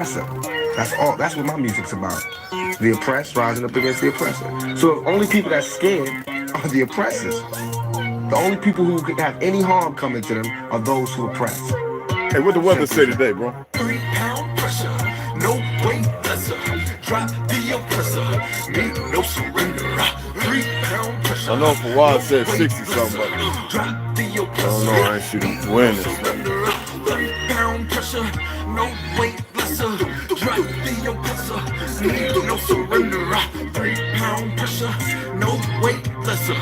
That's all. That's what my music's about. The oppressed rising up against the oppressor. So the only people that's scared are the oppressors. The only people who have any harm coming to them are those who oppress. Hey, what the weather say today, bro? 3 pound pressure, no weight lesser. Drop the oppressor, need no surrender. 3 pound pressure. I know for a while it said 60 something, but drop the oppressor. I don't know. I ain't see them winning. 3 pound pressure, no weight lesser. Drop the oppressor, need no surrender. 3 pound pressure, no weight lesser.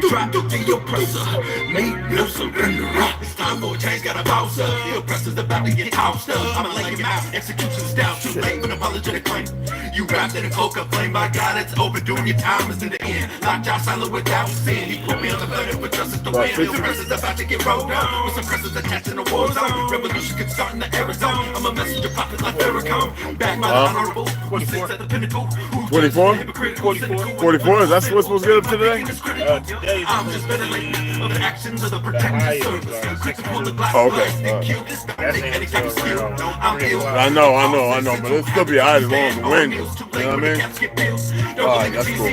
Drop the oppressor, need no surrender. It's time for a change, got a bounce up. The oppressor's about to get tossed up. I'ma lay him out, execution style. Too late for an apologetic claim. You wrapped in a cloak of flame. By God, it's overdue. Your time is in the end. Locked out silent without sin. He put me on the burden with justice to win. The oppressor's about to get rolled down. With some pressures attached in the war zone. Revolution can start in the Arizona. I'm a messenger prophet like Farrakhan. Back by the honorable. Who sits at the pinnacle. 24? 44? That's what's supposed to get up to today? I'm just ventilating of the actions of the protective service. Quick to pull the glass. Oh, okay. I know, but it'll still be alright as long as the wind. You know what I mean? Alright, that's cool.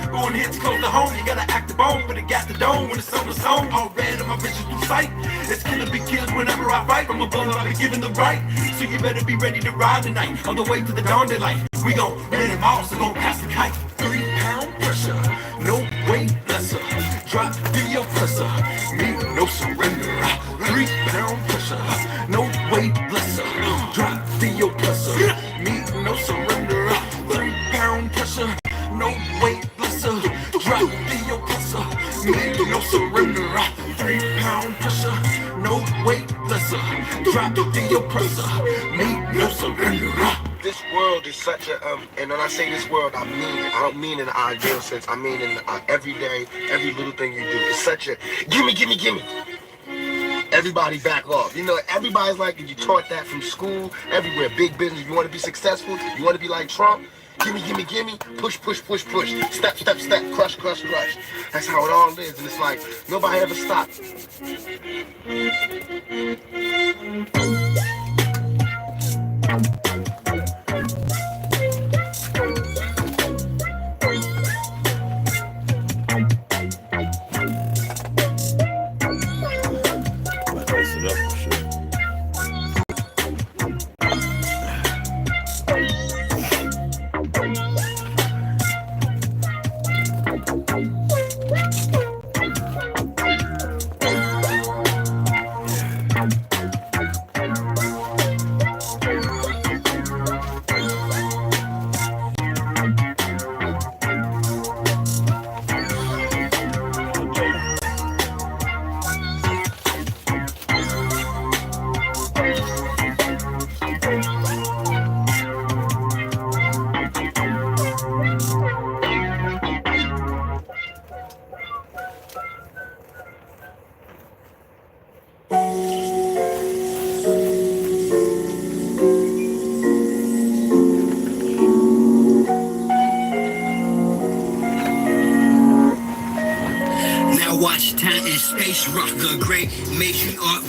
Going hits close to home, you gotta act the bone, but it got the dome when it's on the song. All red in my vision through sight. It's gonna be killed whenever I fight. From above, I'll be given the right. So you better be ready to ride tonight. On the way to the dawn daylight. We gon' win them all, so gon' pass the kite. 3 pound pressure, no weight lesser. Drop the oppressor, need no surrender. 3 pound pressure, no weight lesser. Drop the oppressor, need no surrender. 3 pound pressure, no weight lesser. Drop the oppressor, need no surrender. 3 pound pressure, no weight lesser. Drop the oppressor, need no surrender. This world is such a and when I say this world, I don't mean in the ideal sense. I mean in the everyday, every little thing you do. It's such a gimme. Everybody back off. You know, everybody's like, you taught that from school, everywhere. Big business. You want to be successful. You want to be like Trump. Gimme. Push. Step. Crush. That's how it all is. And it's like nobody ever stops.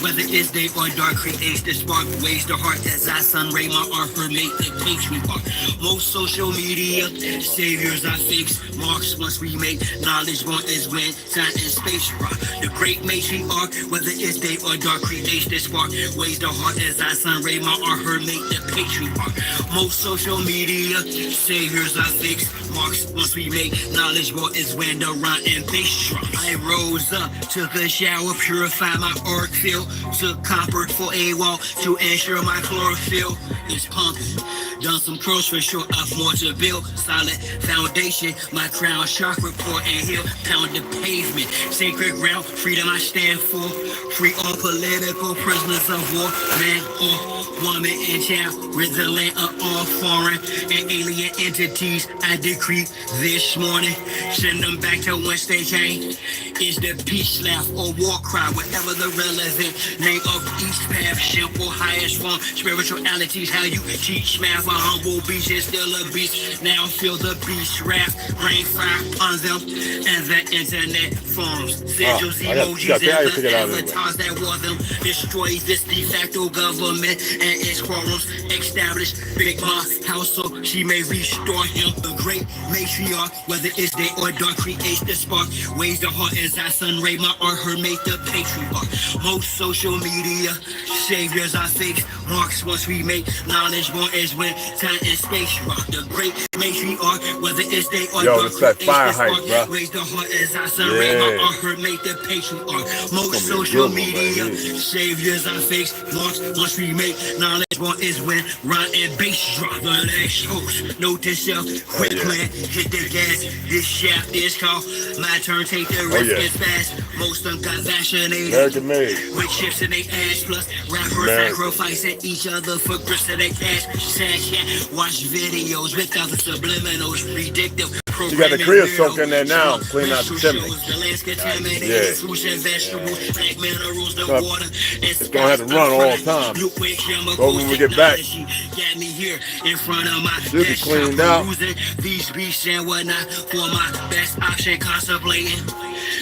Whether it's day or dark, creates the spark, ways the heart as I sun ray my art her make the patriarch. Most social media saviors are fakes, marks once we make knowledge born is when time and space rock. The great matriarch, whether it's day or dark, creates the spark, ways the heart as I sun ray my art her make the patriarch. Most social media saviors are fakes, marks once we make knowledge born is when the rhyme and bass drop. I rose up, took a shower, purify my arc field. Took copper for a wall to ensure my chlorophyll is pumping. Done some curls for sure, I've more to build. Solid foundation, my crown chakra pour and heal. Pound the pavement, sacred ground, freedom I stand for. Free all political prisoners of war. Man or woman and child, rid the land of all foreign and alien entities. I decree this morning, send them back to whence they came. Is the peace laugh or war cry, whatever the relevant name of each path, simple, highest form, spiritualities, how you teach math a humble beast and still a beast. Now feel the beast wrath, rain fire on them, and the internet forms. Sigils, emojis, and the avatars that wore them. Destroy this de facto government and its quarrels. Establish Big Ma house so she may restore him. The great matriarch, whether it's day or dark, creates the spark. Ways the heart as our sun ray, my art her make the patriarch. Most social media saviors are fake. Marks once we make knowledge born is when time and space rock. The great matriarch, whether it's day or dark, that fire hype, bro. Raise the heart as our sun ray, my art her make the patriarch. Most social media saviors are fakes. Marks once we make knowledge born is when rhyme and bass drop. The next host, note to self, quick plan, hit the gas. This shaft is called my turn, take the risk as fast. Most of them got vaccinated with chips in their ass. Plus rappers sacrificing each other for grist of their cash. Sad cat, watch videos without the subliminals. Predictive. You got the creosote in there now, clean out the chimney. Yeah. Fruits and vegetables, like minerals, the water. It's gonna have to run all the time. But when we get back, got me here in front of my should be cleaned out. These beasts and whatnot for my best option, contemplating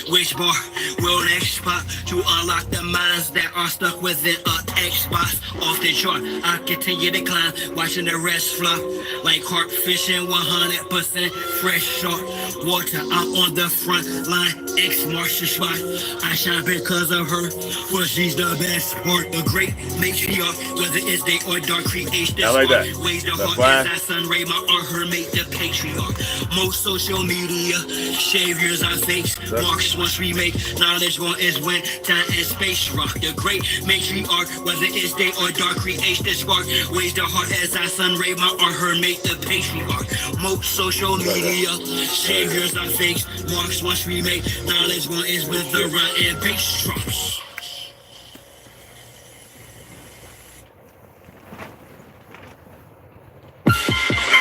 which bar will next spot to unlock the minds that are stuck within Xbox. Off the chart, I continue to climb, watching the rest flop like carp fishing, 100% fresh shark water. I'm on the front line, X marks the spot. I shine because of her, for she's the best part. The great matriarch, whether it's day or dark, creates the like that. Ways the heart as I sun ray, my art her make the patriarch. Most social media saviors are fakes. Marks once we make knowledge one is when time and space rock. The great matriarch, whether it's day or dark, creates the spark. Ways the heart as I sun ray, my art her make the patriarch. Most social media saviors are fakes. Marks once we make knowledge one is with the run and bass drops.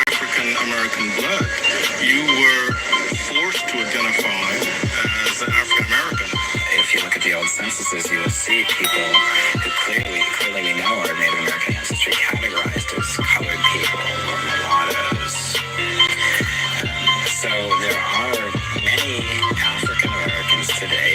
African-American blood, you were forced to identify as an African-American. If you look at the old censuses, you will see people who clearly we know are Native American ancestry categorized as colored people or mulattoes. So there are many African Americans today,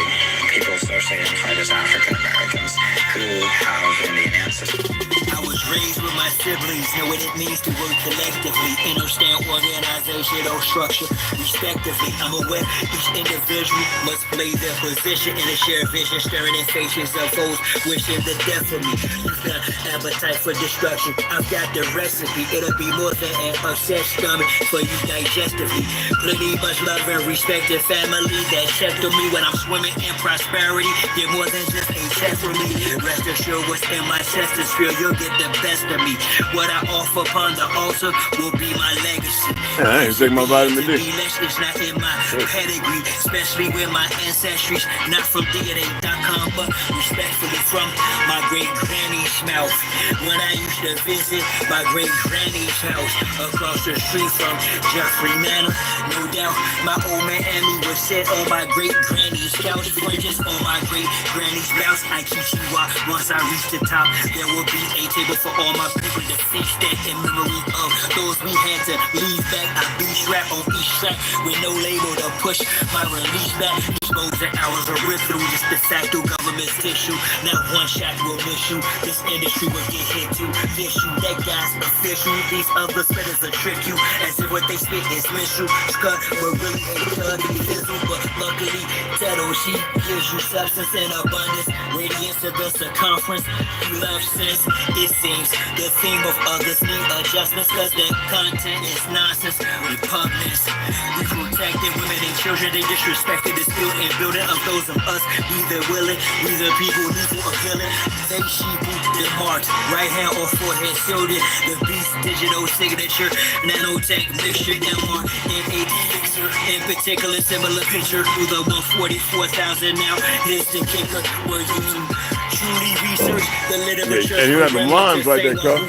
people socially identified as African Americans, who have Indian ancestry. I was raised with my siblings, know what it means to work collectively, understand organizational structure respectively. I'm aware each individual must play their position in a shared vision, staring in faces of foes wishing the death of me. You've got appetite for destruction, I've got the recipe. It'll be more than an upset stomach for you digestively. Plenty much love and respect and family that check to me when I'm swimming in prosperity. They're more than just a check for me. Rest assured what's in my chest is real, you'll get the best of me. What I offer upon the altar will be my legacy. I ain't take my vitamin D. It's not in my pedigree, especially with my ancestries, not from DNA.com, but respectfully from my great granny's mouth. When I used to visit my great granny's house across the street from Jeffrey Manor, no doubt my old man Emmy would sit on my great granny's couch, fringes on my great granny's blouse. I keep you out. Once I reach the top, there will be a table for all my people to feast that in memory of those we had to leave back. I be strapped on each track with no label to push my release back. Expose the hours are ripped through this de facto government tissue. Not one shot will miss you. This industry will get hit to this you. That guy's official. These other spitters will trick you as if what they spit is missile. Scut, but really ain't cut. Fizzle, but luckily, Tettle, she gives you substance in abundance. Radiance to the circumference. You love sense, it seems. The theme of others need adjustments, cause the content is nonsense. Repugnance. We protected women and children, they disrespected the skill and building of those of us. We the willing, we the people, lethal or killing. They sheeple, the marks, right hand or forehead shielded. The beast digital signature, nanotech mixture, MR, NA picture. In particular, similar picture to the 144,000 now. Here's the kicker, where you truly research the literature. And you have the lines right there, cuz.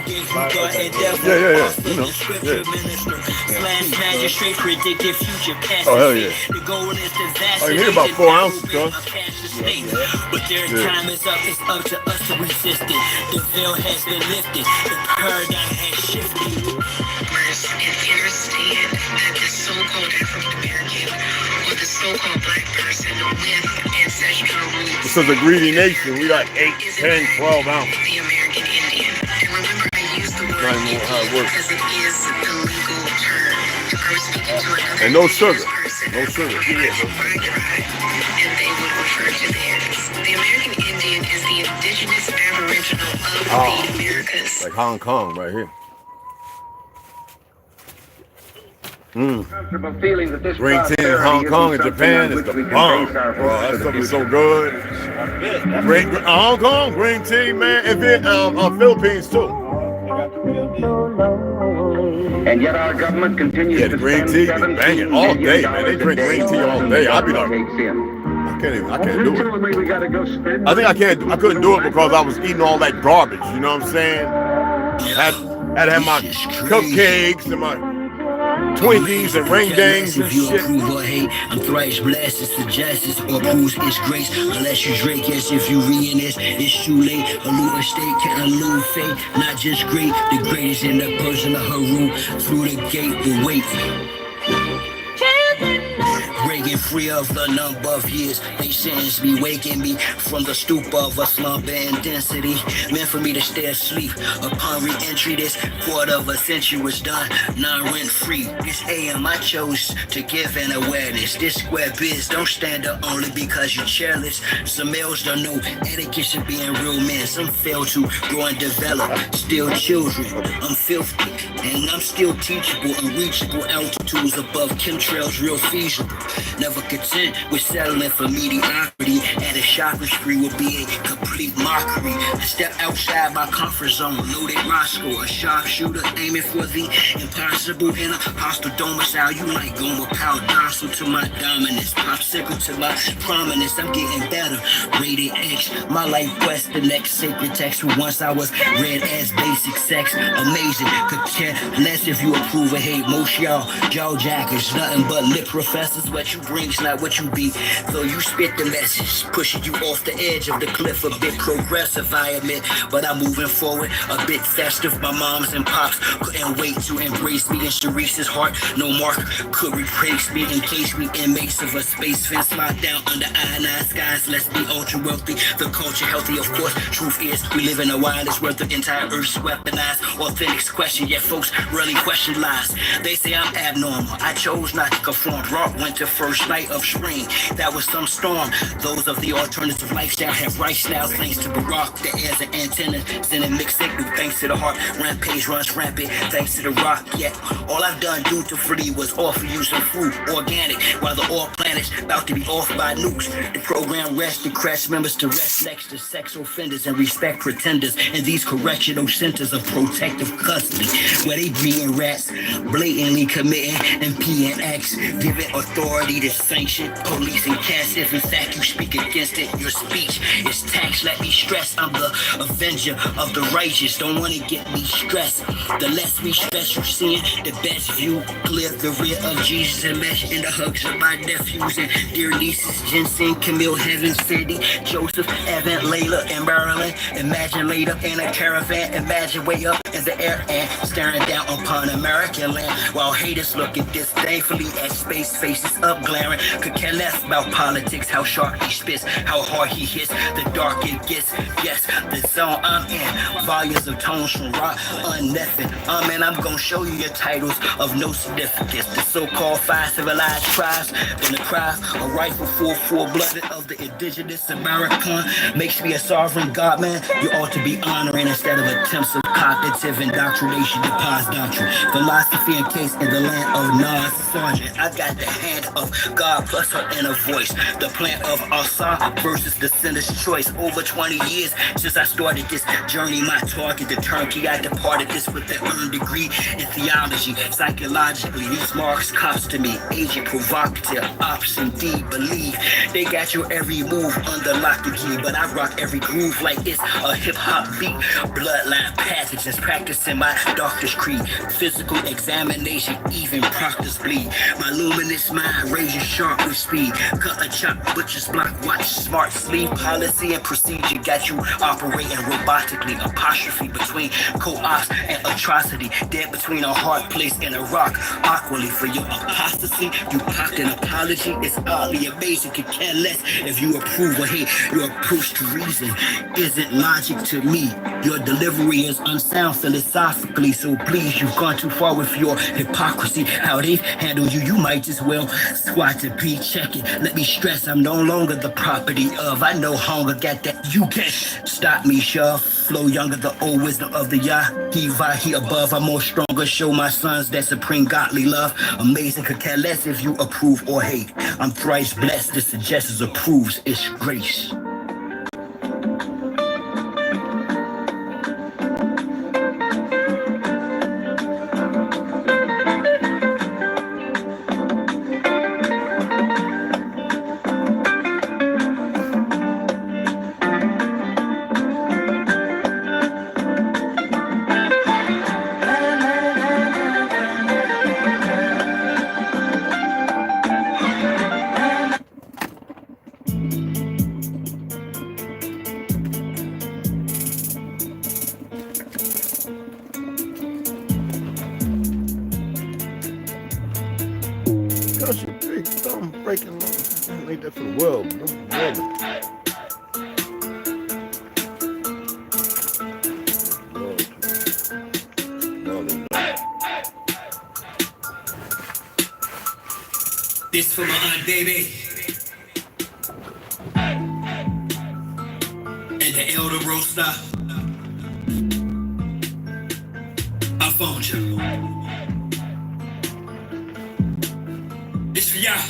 Yeah. You know. Slash magistrate predicted future past. Oh, hell yeah. The goal is to vaccinate. Oh, you need about 4 ounces, cuz. But their time is up. It's up to us to resist it. The veil has been lifted. The paradigm has shifted. It's such a greedy nation. We like 8, 10, 12 ounces. The American Indian. And remember, I used the word Not even Indian how it works. because it is a legal term. If I was speaking to another And no sugar. person, No sugar. my tribe, and they would refer to theirs. The American Indian is the indigenous aboriginal of the Americas. Like Hong Kong right here. Green tea in Hong Kong and Japan is the bomb. Bro, that stuff is so good. Hong Kong, green tea, man. And then Philippines too. And yet our government continues Yeah, the green tea, they bang it all day, man. They drink green tea all day. I'd be like, I can't do it. I couldn't do it because I was eating all that garbage. You know what I'm saying? Had to have my cupcakes and my Twinkies and ring dings and If you shit. approve or hate, I'm thrice blessed, suggests or proves it's grace. Unless you Drake, yes, if you reading this, it's too late. A new estate can elude fate. Not just great, the greatest in the person of Heru. Through the gate, the wait. Breaking free of the number of years they sentenced me, waking me from the stupor of a slumber and density. Meant for me to stay asleep upon re-entry. This quarter of a century was done, non-rent free. This AM I chose to give an awareness. This square biz don't stand up only because you're chairless. Some males don't know etiquette should be in real men. Some fail to grow and develop, still children. I'm filthy and I'm still teachable. Unreachable altitudes above chemtrails, real feasible. Never content with settling for mediocrity. And a shopping spree would be a complete mockery. I step outside my comfort zone, loaded Roscoe, a sharpshooter aiming for the impossible in a hostile domicile. You like Gomer Powell, docile to my dominance, popsicle to my prominence. I'm getting better. Rated X, my life quest, the next sacred text. Once I was read as basic sex, amazing. Could care less if you approve or hate. Most y'all jaw jackers, nothing but lip professors. What you bring's not what you be. Though you spit the message, pushing you off the edge of the cliff. A bit progressive, I admit, but I'm moving forward. A bit festive. My moms and pops couldn't wait to embrace me. In Sharice's heart, no mark could replace me. In case we inmates of a space fence locked down under ionized skies. Let's be ultra wealthy, the culture healthy, of course. Truth is, we live in a wireless world. The entire earth's weaponized. Authentic question, yet folks really question lies. They say I'm abnormal. I chose not to conform. Rock winter first night of spring. That was some storm. Those of the alternative lifestyle have rice now. Thanks to Barack, the air's an antenna. Sending mixed signal. Thanks to the heart, rampage runs rampant. Thanks to the rock, yet all I've done due to free was offer you some food, organic, while the all planets about to be off by nukes. The program rests the crash members to rest next to sex offenders and respect pretenders in these correctional centers of protective custody, where they breeding rats, blatantly committing MPNX, giving authority to sanction police and cats. If in fact you speak against it, your speech is tax. Let me stress, I'm the avenger of the righteous. Don't want to get me stressed. The less we stress you seeing, the best view. Clear the rear of Jesus and mesh in the hugs of my nephews and dear nieces, Jensen, Camille, Heaven City, Joseph, Evan, Layla, and Maryland. Imagine laid up in a caravan. Imagine way up in the air and staring down upon American land while haters looking disdainfully at space faces up glaring. Could care less about politics, how sharp he spits, how hard he hits, the dark it gets. Yes, the zone I'm in, volumes of tones from rock, unnothing. And I'm gonna show you your titles of no significance. The so-called 5 civilized tribes, then the cries, a rifle full-blooded of the indigenous American makes me a sovereign God, man. You ought to be honoring instead of attempts of cognitive indoctrination, deposed doctrine, philosophy and case in the land of Nas Sergeant. I got the hand of God plus her inner voice. The plan of Asa versus the sinner's choice. Over 20 years since I started this journey, my target, the turnkey. I departed this with an earned degree in theology. Psychologically, these marks cops to me. Agent, provocative, ops, indeed, believe. They got your every move under lock and key, but I rock every groove like it's a hip-hop beat. Bloodline pathogens practicing my doctor's creed. Physical examination, even proctors bleed. My luminous mind, razor sharp with speed. Cut a chop, butcher's block, watch smart sleep. Policy and procedure got you operating robotically. Apostrophe between co-ops and atrocity. Dead between a hard place and a rock. Awkwardly for your apostasy, you popped an apology. It's oddly amazing, could care less if you approve or hate. Your approach to reason isn't logic to me. Your delivery is unsound philosophically, so please, you've gone too far with your hypocrisy. How they handle you, you might as well squat to be checking. Let me stress, I'm no longer the property of. I know hunger got that. You can't stop me, shove. Flow younger, the old wisdom of the Yah. He above, I'm more stronger. Show my sons that supreme godly love. Amazing, could care less if you approve or hate. I'm thrice blessed, this suggests approves, it's grace. That's a big thumb breaking law. Ain't that for the world, bro? This for my aunt, baby. And the elder roaster. I found you. This for y'all.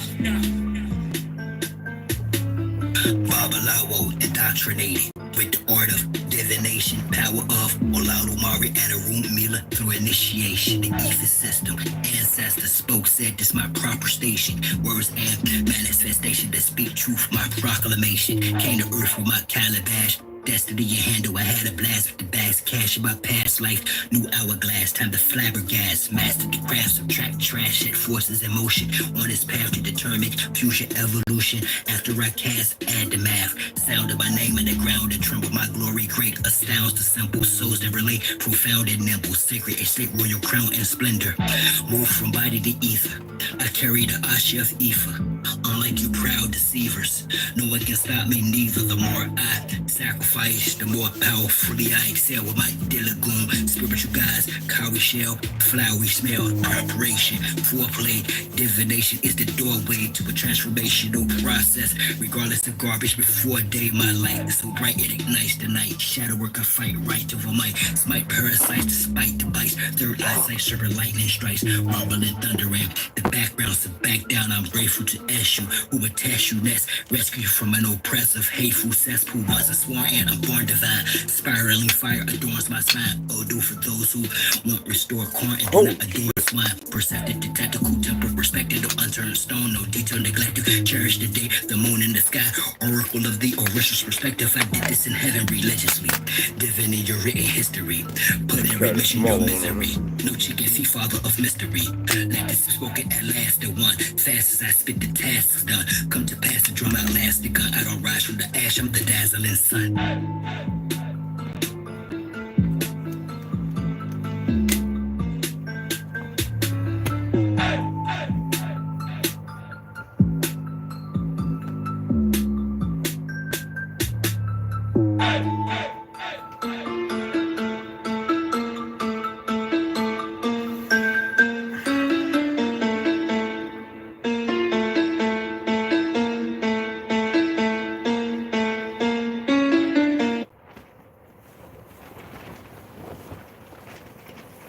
Babalawo indoctrinated with the art of divination, power of Olaudomari and Arun Mila through initiation. The ether system, ancestors spoke, said this my proper station. Words and manifestation that speak truth, my proclamation. Came to earth with my calabash. Destiny in handle, I had a blast with the bags, cash in my past life. New hourglass, time to flabbergast. Master the craft, subtract trash, set forces in motion. On this path to determine future evolution. After I cast, add the math. Sound of my name in the ground and tremble. My glory great astounds the simple souls that relate. Profound and nimble, sacred estate, royal crown and splendor. Move from body to ether. I carry the Asha of Ifa. Unlike you proud deceivers, no one can stop me, neither. The more I sacrifice, the more powerfully I excel with my Dragoon. Spiritual guys, cowrie shell, flowery smell, preparation, foreplay, divination is the doorway to a transformational process. Regardless of garbage, before day, my light is so bright it ignites the night. Shadow work, I fight right over might. Smite parasites despite the bites. Third eyesight, serpent lightning strikes, rumbling, thundering. The background, so back down, I'm grateful to you who would test you next. Rescue you from an oppressive, hateful cesspool. Once a sworn and I'm born divine. Spiraling fire adorns my spine. Odo for those who want restore corn and do not adore swine. Perceptive, tactical, temper, respected, no unturned stone, no detail neglected. Cherish the day, the moon in the sky. Oracle of the original perspective. I did this in heaven religiously. Divine in your written history. Put in remission your misery. No chicken feet, father of mystery. Let this spoken at last, the one. Fast as I spit the tasks done. Come to pass the drum out last the gun. I don't rise from the ash, I'm the dazzling sun.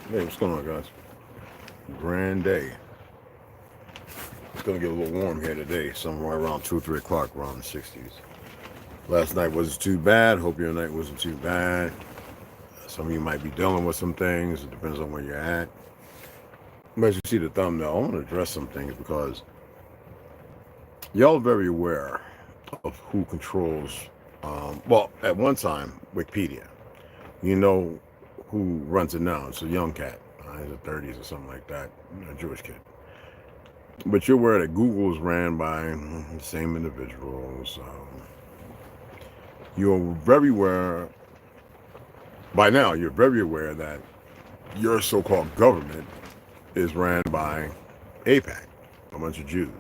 Hey, what's going on, guys? Grand day. It's gonna get a little warm here today, somewhere around 2 or 3 o'clock, around the 60s. Last night wasn't too bad. Hope your night wasn't too bad. Some of you might be dealing with some things. It depends on where you're at. But as you see the thumbnail, I want to address some things because y'all are very aware of who controls, well, at one time, Wikipedia. You know who runs it now. It's a young cat. He's in the 30s or something like that. A Jewish kid. But you're aware that Google's ran by the same individuals. You're very aware, by now, you're very aware that your so-called government is ran by AIPAC, a bunch of Jews,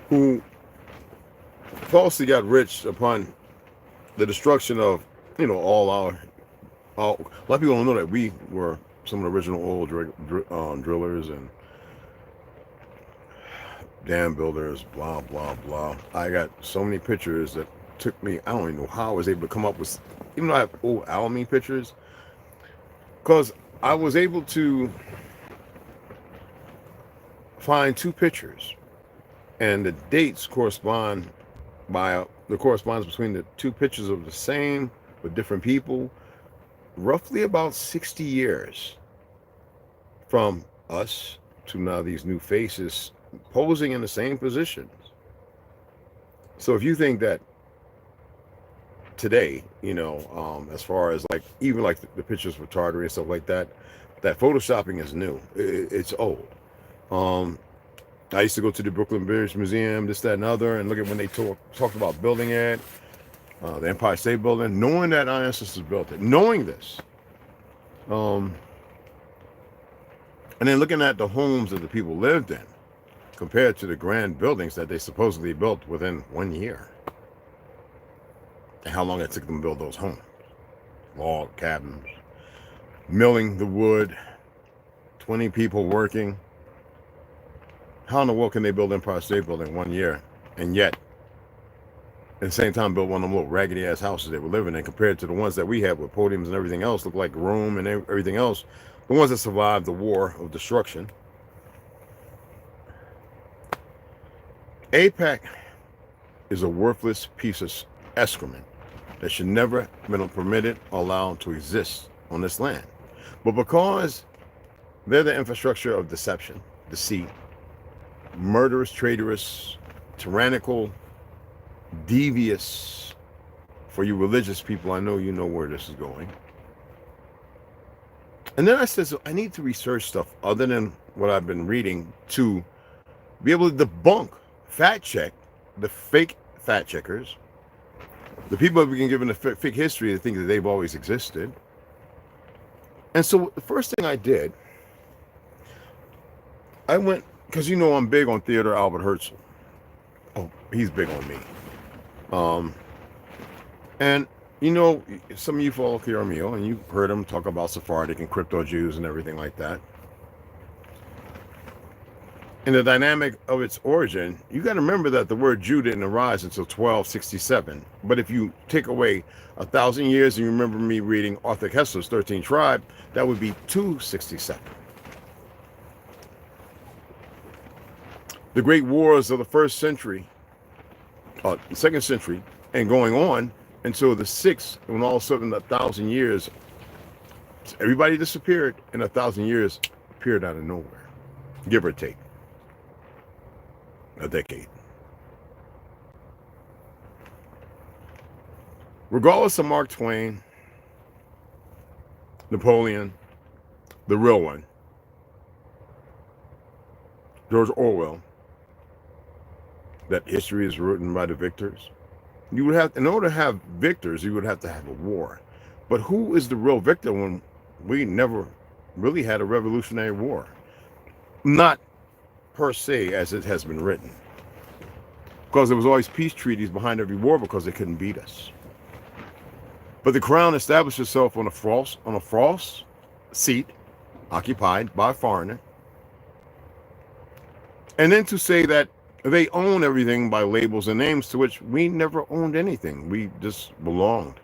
who falsely got rich upon the destruction of, all our a lot of people don't know that we were some of the original oil drillers and dam builders, blah, blah, blah. I got so many pictures that took me, I don't even know how I was able to come up with, even though I have old Alamine pictures, because I was able to find 2 pictures, and the dates correspond by the correspondence between the 2 pictures of the same with different people, roughly about 60 years from us to now these new faces posing in the same positions. So if you think that today, as far as like even like the pictures for Tartary and stuff like that, that photoshopping is new. It's old. I used to go to the Brooklyn British Museum, this, that, and other, and look at when they talked about building it, the Empire State Building, knowing that our ancestors built it, knowing this. And then looking at the homes that the people lived in compared to the grand buildings that they supposedly built within 1 year. And how long it took them to build those homes. Log cabins, milling the wood, 20 people working. How in the world can they build Empire State Building 1 year, and yet at the same time build one of them little raggedy ass houses they were living in, compared to the ones that we have with podiums and everything else, look like Rome and everything else, the ones that survived the war of destruction. AIPAC is a worthless piece of excrement that should never have been permitted or allowed to exist on this land. But because they're the infrastructure of deception, deceit, murderous, traitorous, tyrannical, devious, for you religious people, I know you know where this is going. And then I said, so I need to research stuff other than what I've been reading to be able to debunk, fact check the fake fact checkers, the people that we can give in the fake history that think that they've always existed. And so the first thing I did, I went, because I'm big on Theodore Albert Herzl. Oh, he's big on me. And some of you follow Kiramio, and you've heard him talk about Sephardic and crypto Jews and everything like that. In the dynamic of its origin, you got to remember that the word Jew didn't arise until 1267. But if you take away 1,000 years, and you remember me reading Arthur Koestler's 13th Tribe, that would be 267. The great wars of the 1st century, 2nd century, and going on until the 6th, when all of a sudden 1,000 years, everybody disappeared, and 1,000 years appeared out of nowhere, give or take a decade. Regardless of Mark Twain, Napoleon, the real one, George Orwell, that history is written by the victors. You would have, in order to have victors, you would have to have a war. But who is the real victor when we never really had a revolutionary war? Not per se as it has been written. Because there was always peace treaties behind every war because they couldn't beat us. But the crown established itself on a false seat occupied by a foreigner. And then to say that they own everything by labels and names, to which we never owned anything. We just belonged.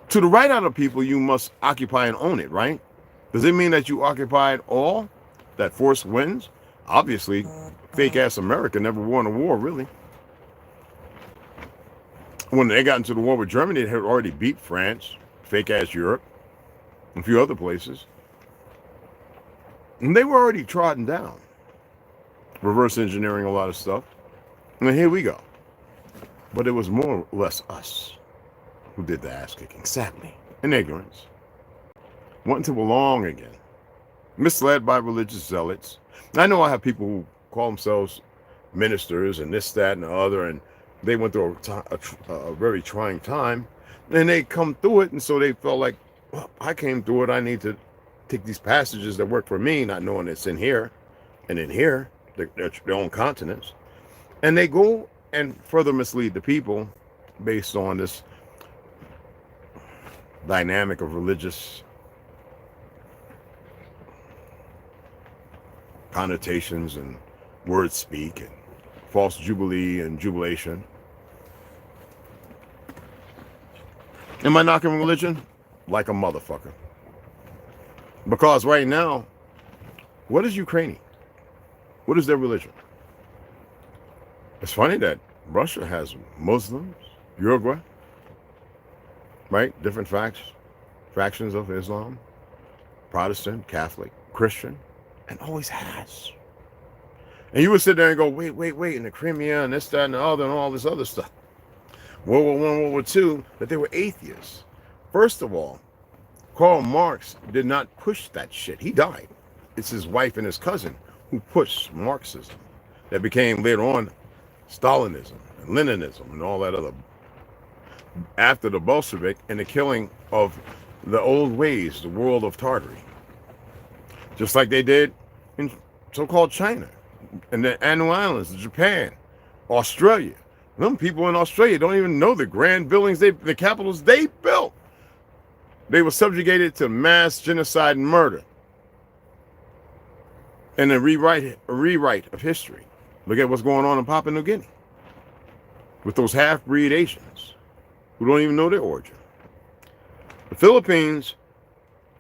To the right out of people, you must occupy and own it, right? Does it mean that you occupied all? That force wins? Obviously, fake-ass America never won a war, really. When they got into the war with Germany, they had already beat France, fake-ass Europe, and a few other places. And they were already trodden down. Reverse engineering a lot of stuff. And then here we go. But it was more or less us. who did the ass kicking, sadly, in ignorance, wanting to belong again, misled by religious zealots. And I know I have people who call themselves ministers and this, that, and the other, and they went through a very trying time, and they come through it, and so they felt like, well, I came through it, I need to take these passages that work for me, not knowing it's in here and in here, their own continents, and they go and further mislead the people based on this dynamic of religious connotations and word speak and false jubilee and jubilation. Am I knocking religion? Like a motherfucker. Because right now, what is Ukraine? What is their religion? It's funny that Russia has Muslims, Uruguay, right? Different factions of Islam, Protestant, Catholic, Christian, and always has. And you would sit there and go, wait, in the Crimea and this, that, and the other, and all this other stuff. World War I, World War II, that they were atheists. First of all, Karl Marx did not push that shit. He died. It's his wife and his cousin who pushed Marxism. That became later on Stalinism and Leninism and all that other. After the Bolshevik and the killing of the old ways, the world of Tartary. Just like they did in so-called China and the Anu Islands, Japan, Australia. Them people in Australia don't even know the grand buildings, the capitals they built. They were subjugated to mass genocide and murder. And a rewrite of history. Look at what's going on in Papua New Guinea with those half-breed Asians who don't even know their origin. The Philippines,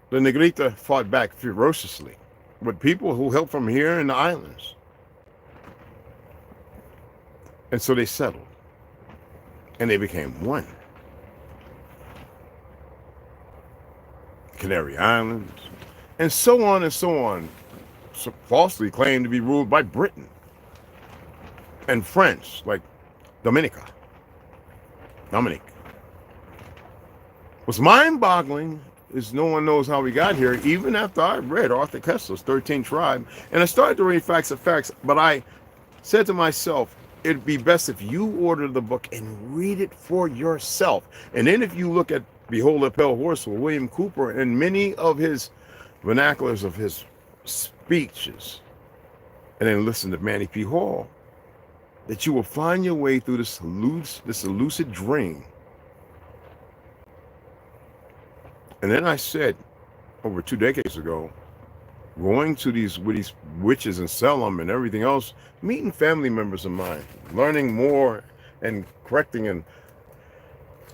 the Negrita fought back ferociously with people who helped from here in the islands. And so they settled. And they became one. Canary Islands, and so on and so on, so falsely claimed to be ruled by Britain and French, like Dominique. What's mind-boggling is no one knows how we got here, even after I read Arthur Koestler's 13th Tribe, and I started to read Facts of Facts, but I said to myself, it'd be best if you order the book and read it for yourself. And then if you look at Behold a Pale Horse with William Cooper and many of his vernaculars of his speeches, and then listen to Manny P. Hall, that you will find your way through this elusive dream. And then I said, over 2 decades ago, going to these witches in Salem and everything else, meeting family members of mine, learning more and correcting and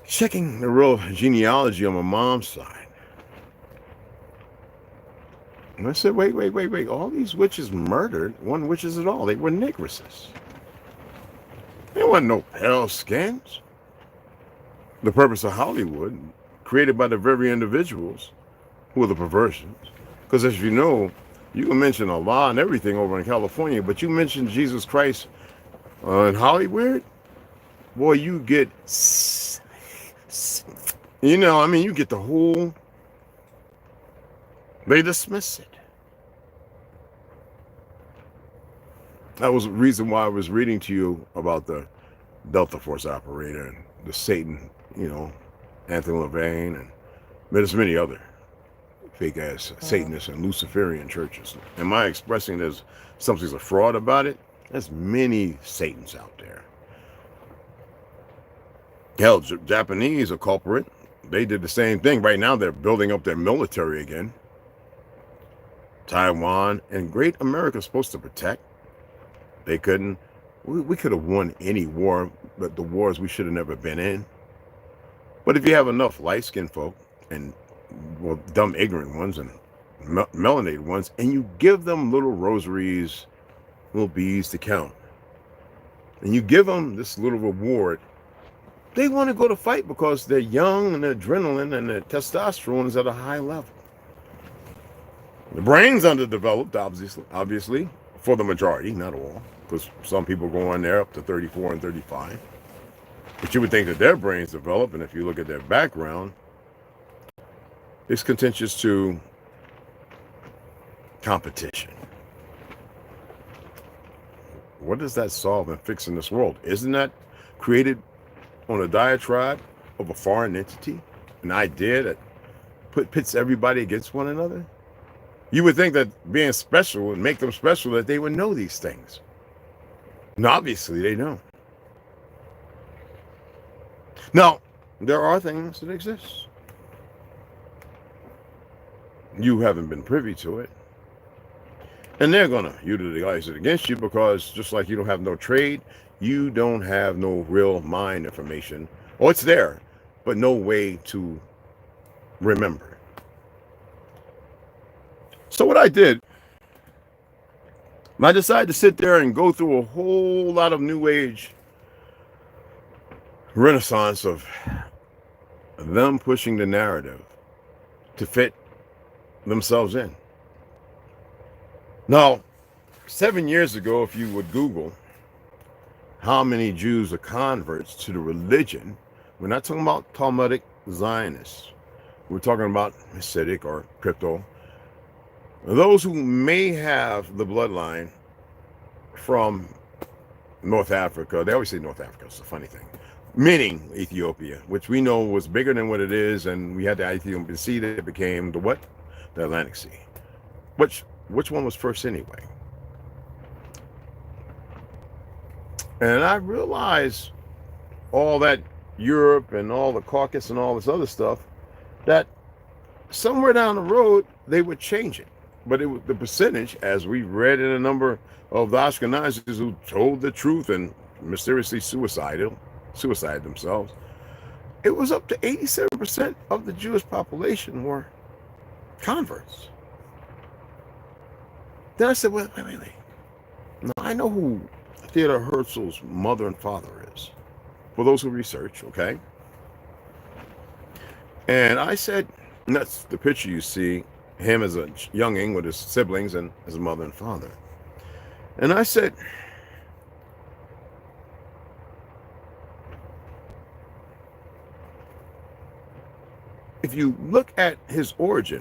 checking the real genealogy on my mom's side. And I said, wait. All these witches murdered weren't witches at all. They were negresses. They weren't no pale skins. The purpose of Hollywood, created by the very individuals who are the perversions. Because as you know, you can mention Allah and everything over in California, but you mention Jesus Christ in Hollywood, boy, you get, you get the whole, they dismiss it. That was the reason why I was reading to you about the Delta Force operator and the Satan, Anthony LaVey, and there's many other fake-ass Satanists and Luciferian churches. Am I expressing there's something's a fraud about it? There's many Satans out there. Hell, Japanese are culprit. They did the same thing. Right now, they're building up their military again. Taiwan and Great America is supposed to protect. They couldn't. We could have won any war, but the wars we should have never been in. But if you have enough light-skinned folk and dumb, ignorant ones and melanated ones, and you give them little rosaries, little beads to count, and you give them this little reward, they want to go to fight because they're young and their adrenaline and their testosterone is at a high level. The brain's underdeveloped, obviously, for the majority, not all, because some people go in there up to 34 and 35. But you would think that their brains develop, and if you look at their background, it's contentious to competition. What does that solve and fix in this world? Isn't that created on a diatribe of a foreign entity, an idea that pits everybody against one another? You would think that being special would make them special, that they would know these things. And obviously they don't. Now, there are things that exist. You haven't been privy to it. And they're going to utilize it against you because just like you don't have no trade, you don't have no real mind information. Or it's there, but no way to remember. So what I did, I decided to sit there and go through a whole lot of New Age renaissance of them pushing the narrative to fit themselves in. Now, 7 years ago, if you would Google how many Jews are converts to the religion, we're not talking about Talmudic Zionists. We're talking about Hasidic or crypto. Those who may have the bloodline from North Africa, they always say North Africa, it's a funny thing, meaning Ethiopia, which we know was bigger than what it is, and we had the Ethiopian Sea that became the what? The Atlantic Sea. Which one was first anyway? And I realized all that Europe and all the Caucasus and all this other stuff, that somewhere down the road, they would change it. But it was the percentage, as we read in a number of the Ashkenazis who told the truth and mysteriously suicided themselves, it was up to 87% of the Jewish population were converts. Then I said, wait. Now, I know who Theodor Herzl's mother and father is, for those who research, okay? And I said, and that's the picture you see, him as a younging with his siblings and his mother and father. And I said, if you look at his origin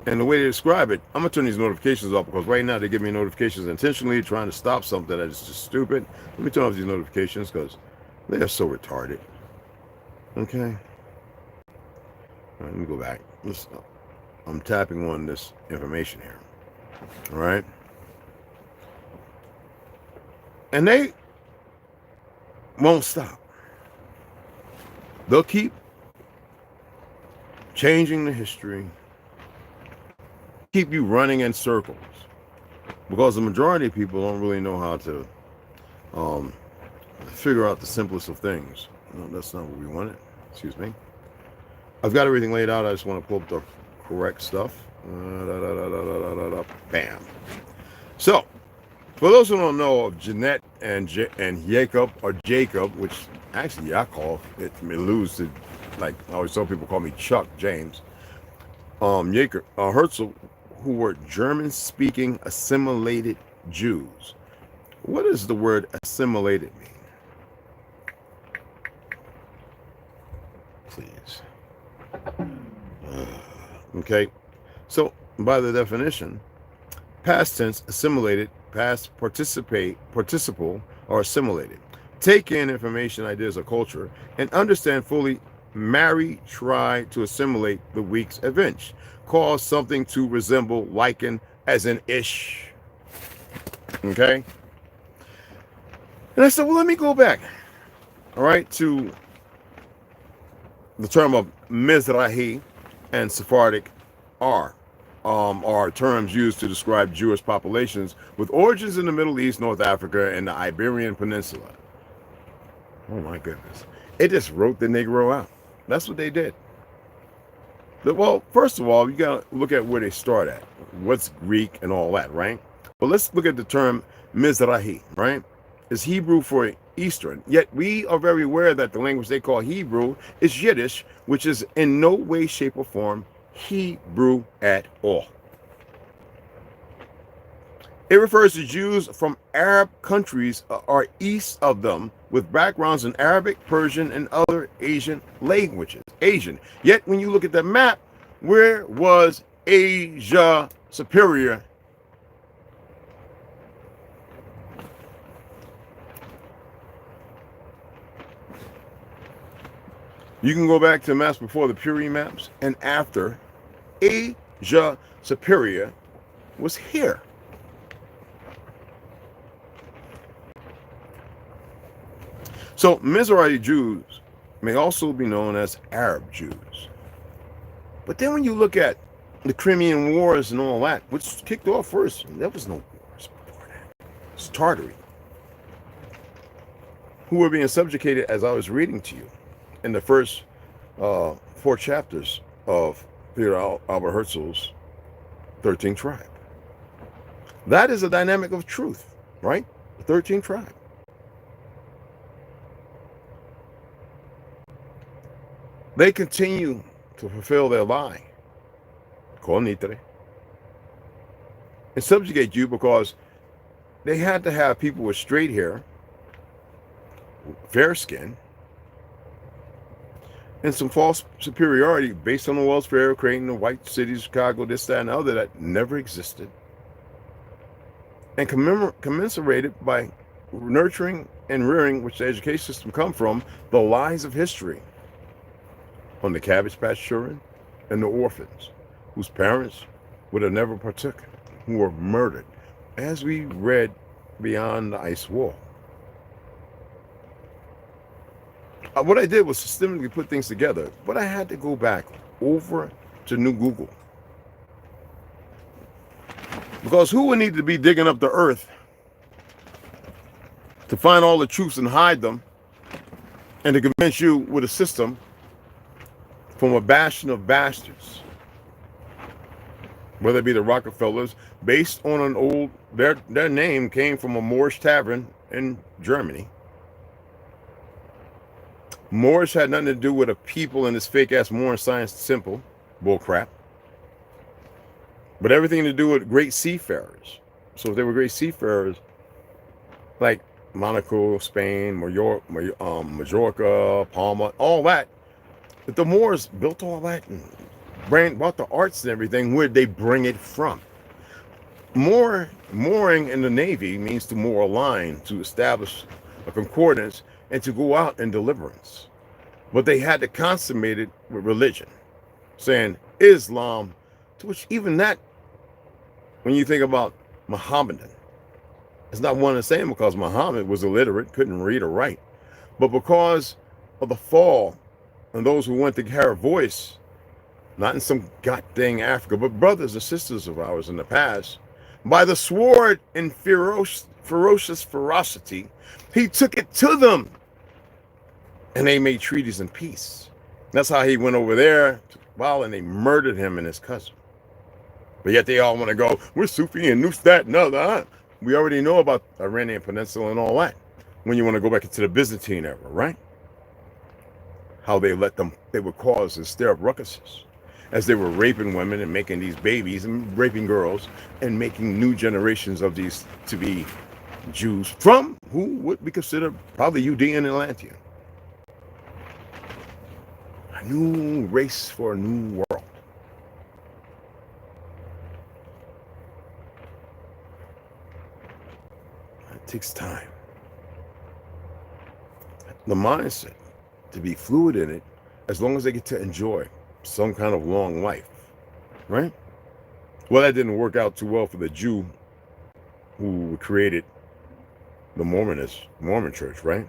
and the way they describe it, I'm going to turn these notifications off because right now they give me notifications intentionally trying to stop something that is just stupid. Let me turn off these notifications because they are so retarded. Okay? All right, let me go back. I'm tapping on this information here. All right? And they won't stop. They'll keep changing the history, keep you running in circles, because the majority of people don't really know how to figure out the simplest of things. No, that's not what we wanted. Excuse me. I've got everything laid out. I just want to pull up the correct stuff. Bam. So, for those who don't know of Jeanette and Jacob, or Jacob, which actually I call it, lose to, like I always tell people call me Chuck James. Jacob, Herzl, who were German-speaking assimilated Jews. What does the word assimilated mean? Please. Okay. So, by the definition, past tense, assimilated, past participle, or assimilated. Take in information, ideas, or culture, and understand fully. Marry, try to assimilate the weak's avenge. Cause something to resemble, liken, as an ish. Okay? And I said, well, let me go back, all right, to the term of Mizrahi and Sephardic are terms used to describe Jewish populations with origins in the Middle East, North Africa, and the Iberian Peninsula. Oh, my goodness. It just wrote the Negro out. That's what they did. Well, first of all, you got to look at where they start at. What's Greek and all that, right? But let's look at the term Mizrahi, right? It's Hebrew for Eastern. Yet we are very aware that the language they call Hebrew is Yiddish, which is in no way, shape, or form Hebrew at all. It refers to Jews from Arab countries or east of them with backgrounds in Arabic, Persian, and other Asian languages. Asian. Yet when you look at the map, where was Asia Superior? You can go back to maps before the Puri maps and after. Asia Superior was here. So Mizrahi Jews may also be known as Arab Jews. But then when you look at the Crimean Wars and all that, which kicked off first, there was no wars before that. It's Tartary, who were being subjugated, as I was reading to you, in the first 4 chapters of Theodor Albert Herzl's 13th Tribe. That is a dynamic of truth, right? The 13th Tribe. They continue to fulfill their lie, called Nitre, and subjugate you because they had to have people with straight hair, fair skin, and some false superiority based on the World's Fair, creating the white cities, Chicago, this, that, and the other that never existed, and commensurated by nurturing and rearing, which the education system come from, the lies of history on the Cabbage Patch children and the orphans whose parents would have never partook, who were murdered, as we read Beyond the Ice Wall. What I did was systematically put things together, but I had to go back over to New Google. Because who would need to be digging up the earth to find all the truths and hide them and to convince you with a system from a bastion of bastards, whether it be the Rockefellers, based on an old, their name came from a Moorish tavern in Germany. Moorish had nothing to do with a people in this fake-ass Moorish science simple bullcrap, but everything to do with great seafarers. So if they were great seafarers, like Monaco, Spain, Majorca, Palma, all that, if the Moors built all that and bought the arts and everything, where'd they bring it from? Mooring in the Navy means to moor a line, to establish a concordance, and to go out in deliverance. But they had to consummate it with religion, saying Islam, to which even that, when you think about Muhammadan, it's not one and the same, because Muhammad was illiterate, couldn't read or write. But because of the fall and those who went to carry a voice, not in some goddamn Africa, but brothers and sisters of ours in the past, by the sword and ferocious ferocity, he took it to them. And they made treaties in peace. That's how he went over there, and they murdered him and his cousin. But yet they all want to go, we're Sufi and this, that, and other. Huh? We already know about Iranian Peninsula and all that. When you want to go back into the Byzantine era, right? How they would cause and stir up ruckuses as they were raping women and making these babies and raping girls and making new generations of these to be Jews from who would be considered probably Judean and Atlantean. A new race for a new world. It takes time. The mindset to be fluid in it, as long as they get to enjoy some kind of long life, right? Well, that didn't work out too well for the Jew who created the Mormon church, right?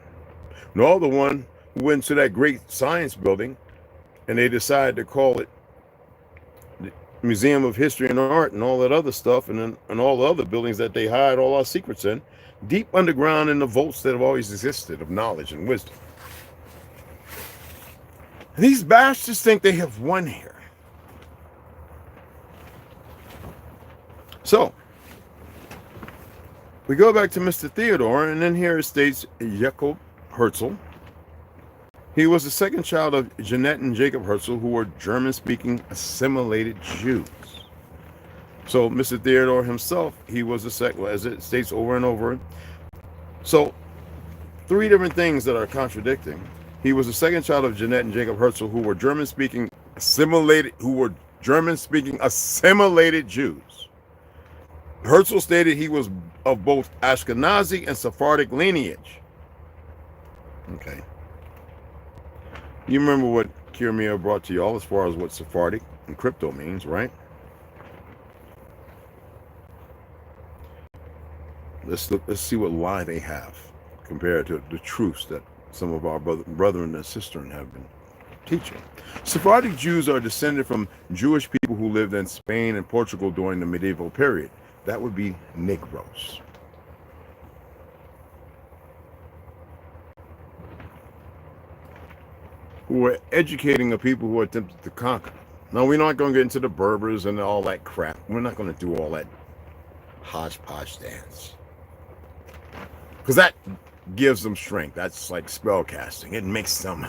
Nor the one who went to that great science building and they decided to call it the Museum of History and Art and all that other stuff, and all the other buildings that they hide all our secrets in, deep underground in the vaults that have always existed of knowledge and wisdom. These bastards think they have won here. So, we go back to Mr. Theodore, and then here it states Jacob Herzl. He was the second child of Jeanette and Jacob Herzl, who were German-speaking assimilated Jews. So Mr. Theodore himself, he was a second, as it states over and over. So 3 different things that are contradicting. He was the second child of Jeanette and Jacob Herzl, who were German-speaking assimilated Jews. Herzl stated he was of both Ashkenazi and Sephardic lineage. Okay. You remember what Kirmia brought to y'all as far as what Sephardic and crypto means, right? Let's see what lie they have compared to the truths that some of our brethren and sisters have been teaching. Sephardic Jews are descended from Jewish people who lived in Spain and Portugal during the medieval period. That would be Negroes. Who were educating the people who attempted to conquer. Now, we're not going to get into the Berbers and all that crap. We're not going to do all that hodgepodge dance. Because that gives them strength. That's like spell casting. It makes them,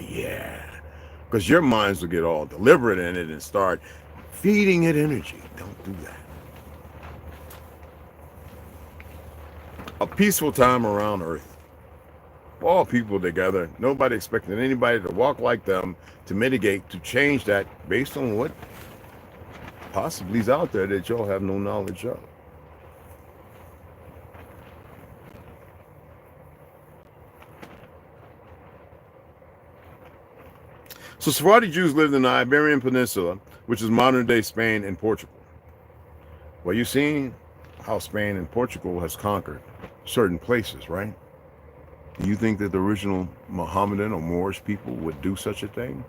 yeah. Because your minds will get all deliberate in it and start feeding it energy. Don't do that. A peaceful time around Earth. All people together. Nobody expecting anybody to walk like them, to mitigate, to change that based on what possibly is out there that y'all have no knowledge of. So Sephardic Jews lived in the Iberian Peninsula, which is modern-day Spain and Portugal. Well, you've seen how Spain and Portugal has conquered certain places, right? Do you think that the original Mohammedan or Moorish people would do such a thing?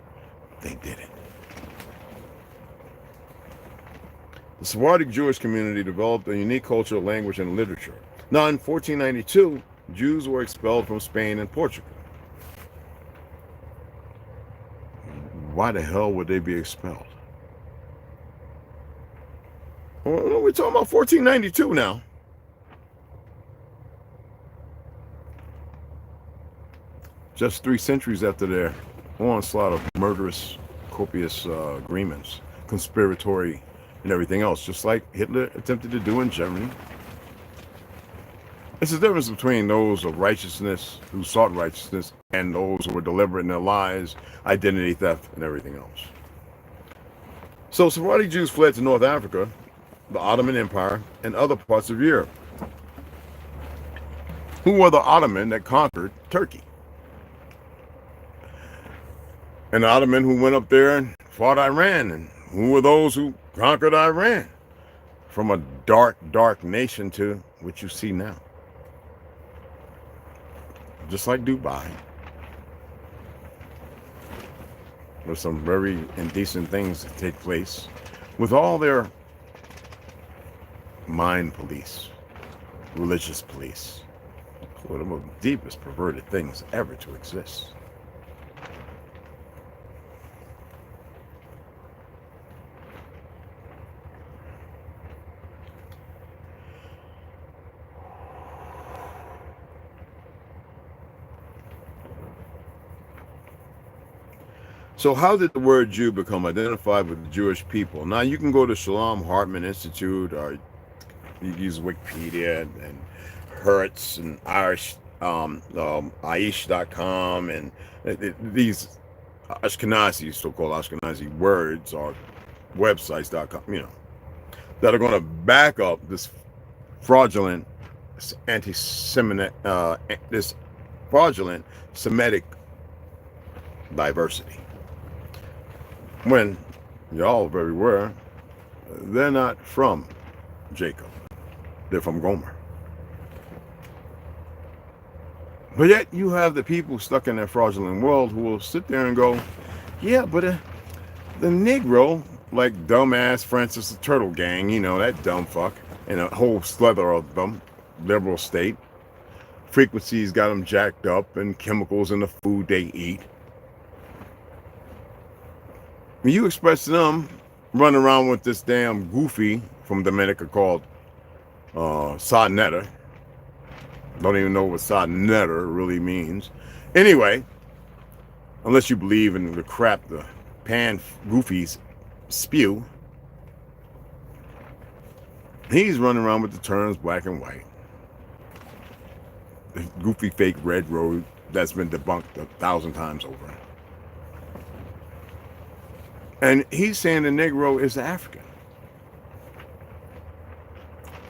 They didn't. The Sephardic Jewish community developed a unique culture, language, and literature. Now, in 1492, Jews were expelled from Spain and Portugal. Why the hell would they be expelled? Well, we're talking about 1492 now. Just 3 centuries after their onslaught of murderous, copious agreements, conspiratory, and everything else, just like Hitler attempted to do in Germany. It's the difference between those of righteousness, who sought righteousness, and those who were deliberate in their lies, identity theft, and everything else. So Sephardic Jews fled to North Africa, the Ottoman Empire, and other parts of Europe. Who were the Ottoman that conquered Turkey? And the Ottoman who went up there and fought Iran. And who were those who conquered Iran? From a dark, dark nation to what you see now. Just like Dubai. There's some very indecent things that take place with all their mind police, religious police, one of the deepest perverted things ever to exist. So how did the word Jew become identified with the Jewish people? Now you can go to Shalom Hartman Institute, or you use Wikipedia and Hertz and Irish, Aish.com, and these Ashkenazi, so-called Ashkenazi words or websites.com, you know, that are going to back up this fraudulent anti-Semitic, this fraudulent Semitic diversity. When y'all very aware, they're not from Jacob, they're from Gomer. But yet you have the people stuck in that fraudulent world who will sit there and go, yeah, but the Negro, like dumbass Francis the Turtle Gang, you know, that dumb fuck, and a whole slither of them, liberal state, frequencies got them jacked up, and chemicals in the food they eat. When you express them running around with this damn goofy from Dominica called Sodnetta. Don't even know what Sodnetta really means. Anyway, unless you believe in the crap the pan goofies spew. He's running around with the terms black and white. The goofy fake red road that's been debunked 1,000 times over. And he's saying the Negro is African.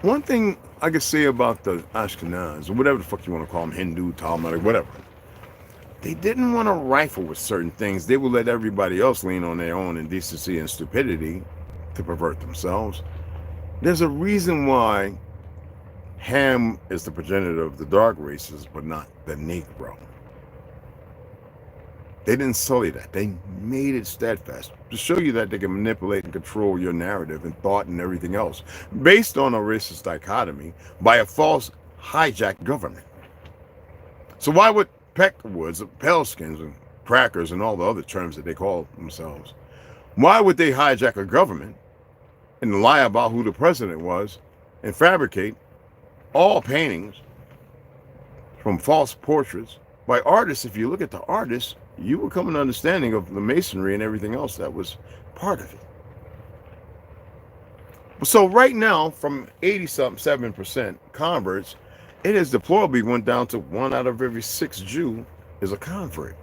One thing I could say about the Ashkenaz, or whatever the fuck you want to call them, Hindu, Talmudic, whatever, they didn't want to rifle with certain things. They would let everybody else lean on their own indecency and stupidity to pervert themselves. There's a reason why Ham is the progenitor of the dark races, but not the Negro. They didn't sully that. They made it steadfast to show you that they can manipulate and control your narrative and thought and everything else based on a racist dichotomy by a false hijacked government. So why would Peckwoods, Paleskins, and Crackers, and all the other terms that they call themselves, why would they hijack a government and lie about who the president was and fabricate all paintings from false portraits by artists? If you look at the artists, you will come an understanding of the masonry and everything else that was part of it. So right now, from 87% converts, it has deplorably went down to 1 out of every 6 Jew is a convert.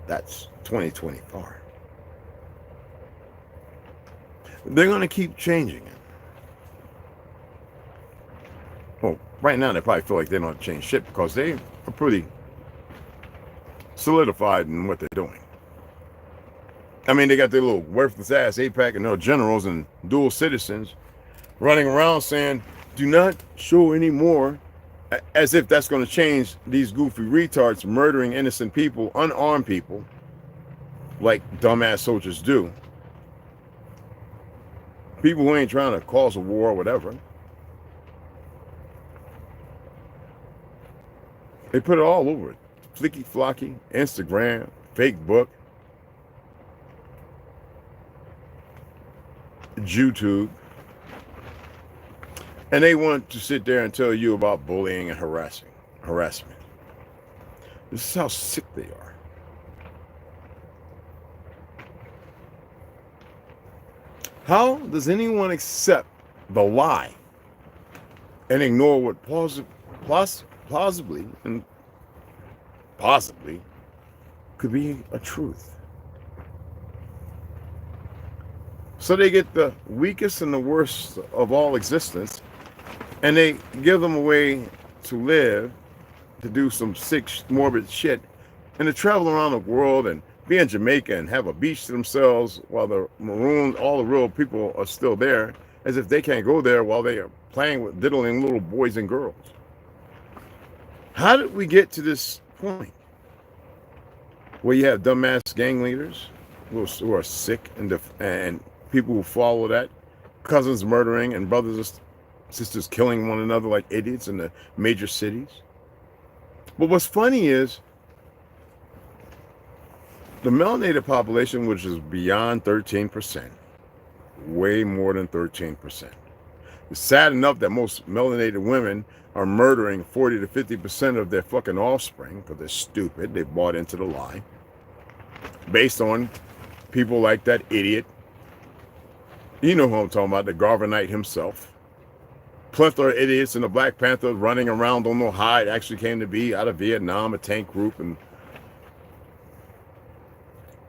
That's 2024. They're going to keep changing it. Well, right now they probably feel like they don't have to change shit because they are pretty solidified in what they're doing. I mean, they got their little worthless ass AIPAC and their generals and dual citizens running around saying, do not show any more, as if that's going to change these goofy retards murdering innocent people, unarmed people, like dumbass soldiers do. People who ain't trying to cause a war or whatever. They put it all over it. Flicky Flocky, Instagram, fake book, YouTube. And they want to sit there and tell you about bullying and harassment. This is how sick they are. How does anyone accept the lie and ignore what plausibly and possibly could be a truth? So they get the weakest and the worst of all existence, and they give them a way to live, to do some sick, morbid shit, and to travel around the world and be in Jamaica and have a beach to themselves while the maroons, all the real people are still there, as if they can't go there while they are playing with diddling little boys and girls. How did we get to this point where you have dumbass gang leaders who are sick and people who follow that, cousins murdering and brothers and sisters killing one another like idiots in the major cities? But what's funny is the melanated population, which is beyond 13%, way more than 13%. It's sad enough that most melanated women are murdering 40 to 50% of their fucking offspring because they're stupid. They bought into the lie based on people like that idiot. You know who I'm talking about, the Garver Knight himself. Plethora of idiots in the Black Panther running around, don't know how it actually came to be, out of Vietnam, a tank group, and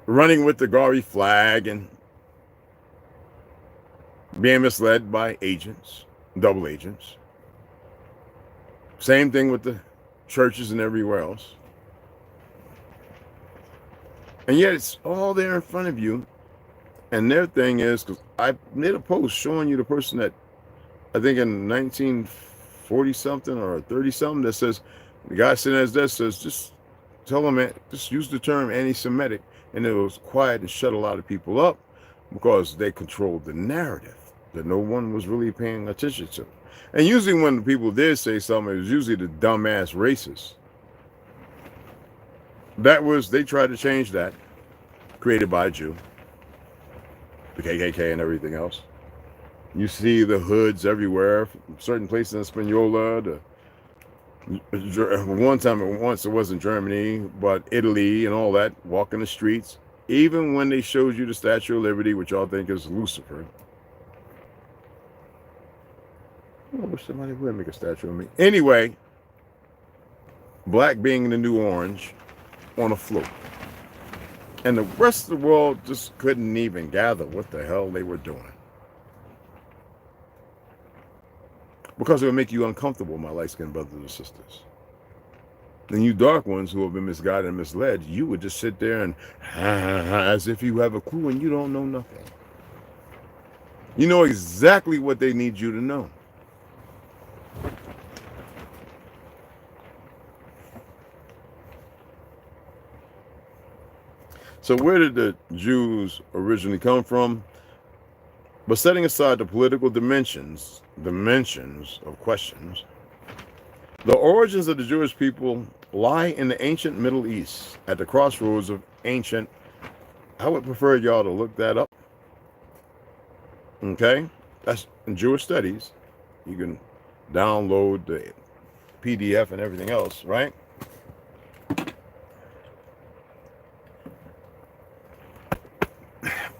running with the Gari flag and being misled by agents, double agents. Same thing with the churches and everywhere else. And yet it's all there in front of you. And their thing is, because I made a post showing you the person that, I think in 1940 something or 30 something, that says, the guy sitting at his desk says, just tell them, just use the term anti-Semitic. And it was quiet and shut a lot of people up because they controlled the narrative that no one was really paying attention to. And usually when people did say something, it was usually the dumbass racists. They tried to change that, created by a Jew, the KKK and everything else. You see the hoods everywhere, certain places in Hispaniola, once it wasn't Germany, but Italy and all that, walking the streets. Even when they showed you the Statue of Liberty, which y'all think is Lucifer, I wish somebody would make a statue of me. Anyway, black being the new orange on a float. And the rest of the world just couldn't even gather what the hell they were doing. Because it would make you uncomfortable, my light-skinned brothers and sisters. And you dark ones who have been misguided and misled, you would just sit there and as if you have a clue and you don't know nothing. You know exactly what they need you to know. So where did the Jews originally come from? But setting aside the political dimensions of questions, the origins of the Jewish people lie in the ancient Middle East at the crossroads of ancient. I would prefer y'all to look that up. Okay? That's in Jewish studies. You can download the PDF and everything else, right?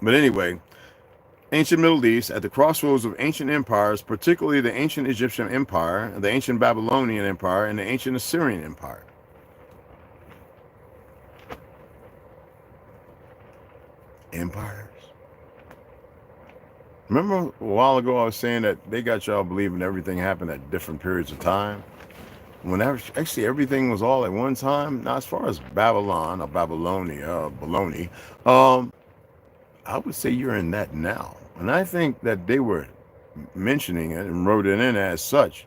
But anyway, ancient Middle East at the crossroads of ancient empires, particularly the ancient Egyptian Empire, the ancient Babylonian Empire, and the ancient Assyrian Empire. Empires. Remember a while ago I was saying that they got y'all believing everything happened at different periods of time? When actually everything was all at one time? Now, as far as Babylon or Babylonia or Baloney, I would say you're in that now. And I think that they were mentioning it and wrote it in as such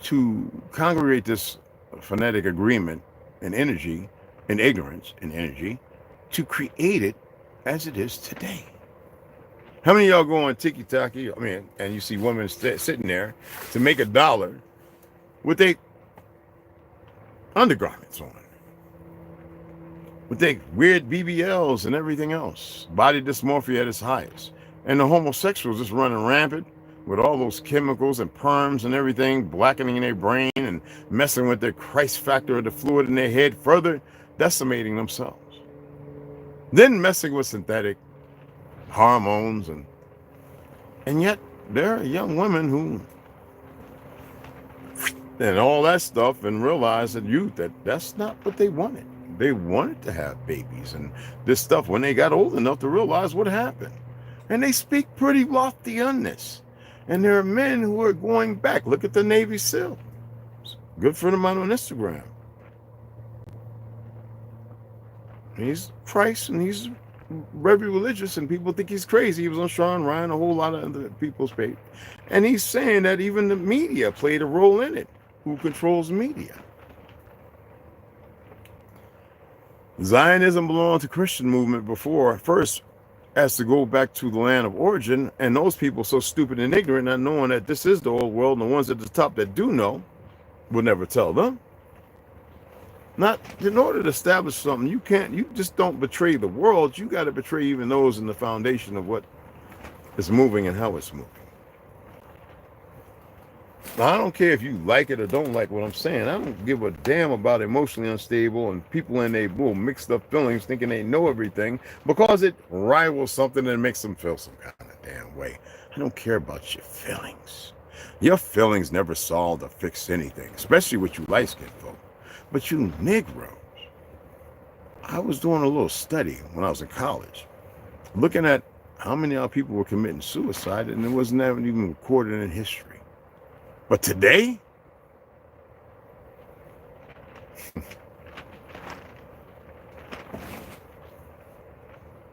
to congregate this phonetic agreement and energy and ignorance and energy to create it as it is today. How many of y'all go on Tiki-Taki, and you see women sitting there to make $1 with their undergarments on, with their weird BBLs and everything else, body dysmorphia at its highest, and the homosexuals just running rampant with all those chemicals and perms and everything, blackening their brain and messing with their Christ factor of the fluid in their head, further decimating themselves. Then messing with synthetic hormones, and yet there are young women who and all that stuff and realize at youth that that's not what they wanted. They wanted to have babies and this stuff when they got old enough to realize what happened. And they speak pretty lofty on this. And there are men who are going back. Look at the Navy SEAL. Good friend of mine on Instagram. He's Christ and he's very religious and people think he's crazy. He was on Sean Ryan, a whole lot of other people's page. And he's saying that even the media played a role in it. Who controls media? Zionism belonged to Christian movement before, first as to go back to the land of origin, and those people so stupid and ignorant, not knowing that this is the old world, and the ones at the top that do know will never tell them. Not in order to establish something, you just don't betray the world, you got to betray even those in the foundation of what is moving and how it's moving. Now, I don't care if you like it or don't like what I'm saying. I don't give a damn about emotionally unstable and people in their mixed up feelings thinking they know everything because it rivals something that makes them feel some kind of damn way. I don't care about your feelings. Your feelings never solve or fix anything, especially with you light-skinned folk. But you Negroes, I was doing a little study when I was in college, looking at how many of our people were committing suicide, and it wasn't even recorded in history. But today,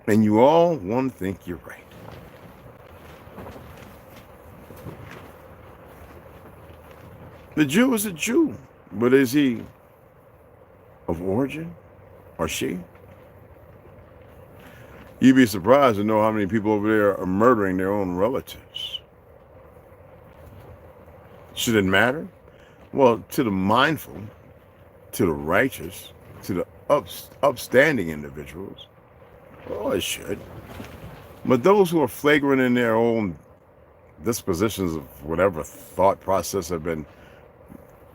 and you all want to think you're right. The Jew is a Jew, but is he of origin or she? You'd be surprised to know how many people over there are murdering their own relatives. Should it matter? Well, to the mindful, to the righteous, to the upstanding individuals, oh, it should. But those who are flagrant in their own dispositions of whatever thought process have been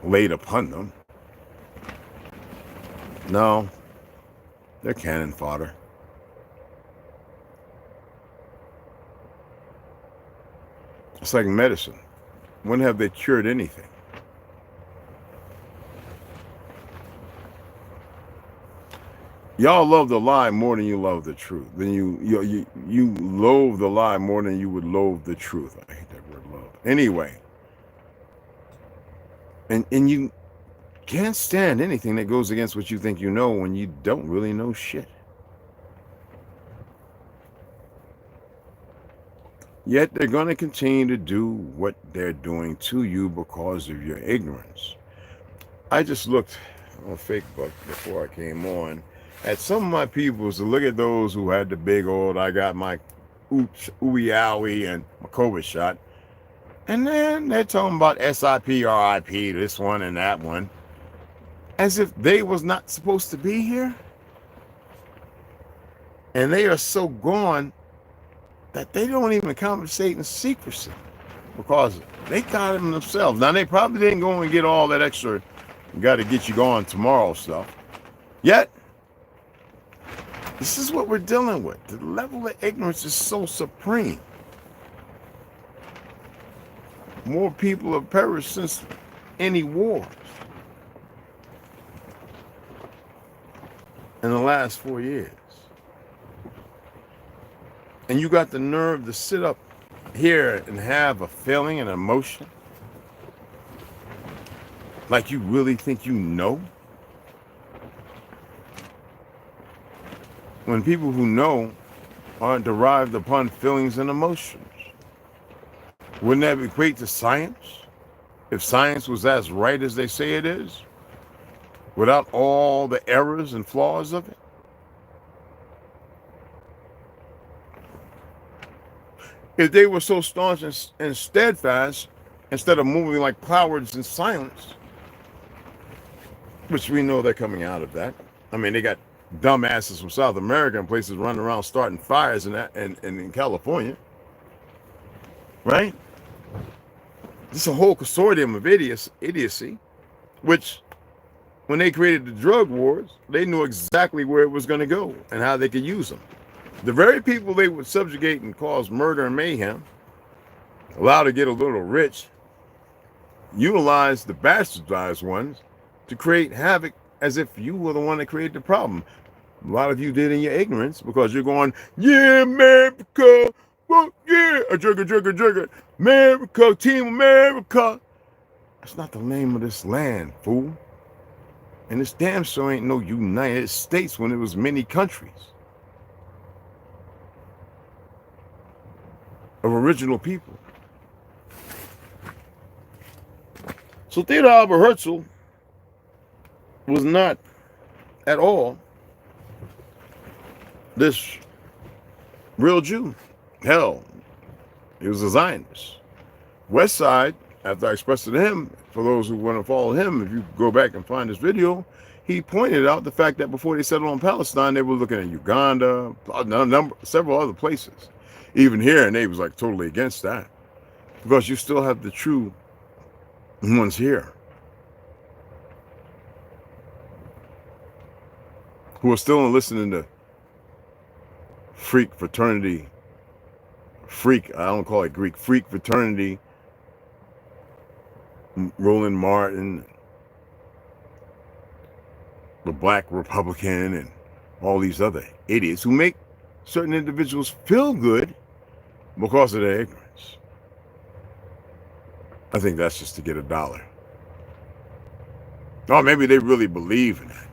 laid upon them, no, they're cannon fodder. It's like medicine. when have they cured anything? Y'all love the lie more than you love the truth. Then you loathe the lie more than you would loathe the truth. I hate that word, love. Anyway, and you can't stand anything that goes against what you think you know when you don't really know shit. Yet they're going to continue to do what they're doing to you because of your ignorance. I just looked on Facebook before I came on at some of my peoples to look at those who had the big old, I got my oops, ooey owie and my COVID shot. And then they're talking about SIP, RIP, this one and that one, as if they was not supposed to be here. And they are so gone that they don't even compensate in secrecy because they got them themselves. Now, they probably didn't go and get all that extra, got to get you going tomorrow stuff. Yet, this is what we're dealing with. The level of ignorance is so supreme. More people have perished since any wars in the last 4 years. And you got the nerve to sit up here and have a feeling and emotion like you really think you know? When people who know aren't derived upon feelings and emotions. Wouldn't that equate to science? If science was as right as they say it is, without all the errors and flaws of it? If they were so staunch and steadfast, instead of moving like cowards in silence, which we know they're coming out of that. I mean, they got dumbasses from South America and places running around starting fires in California, right? This is a whole consortium of idiocy, which when they created the drug wars, they knew exactly where it was going to go and how they could use them. The very people they would subjugate and cause murder and mayhem, allow to get a little rich, utilize the bastardized ones to create havoc as if you were the one that created the problem. A lot of you did in your ignorance because you're going, yeah, America, well, yeah, America, America, Team America. That's not the name of this land, fool. And this damn sure ain't no United States when it was many countries of original people. So Theodore Albert Herzl was not at all this real Jew. Hell, he was a Zionist. West Side, after I expressed it to him, for those who want to follow him, if you go back and find this video, he pointed out the fact that before they settled on Palestine, they were looking at Uganda, several other places. Even here, and they was like totally against that. Because you still have the true ones here who are still listening to freak fraternity, I don't call it Greek, freak fraternity, Roland Martin, the Black Republican, and all these other idiots who make certain individuals feel good because of their ignorance. I think that's just to get a dollar. Or maybe they really believe in that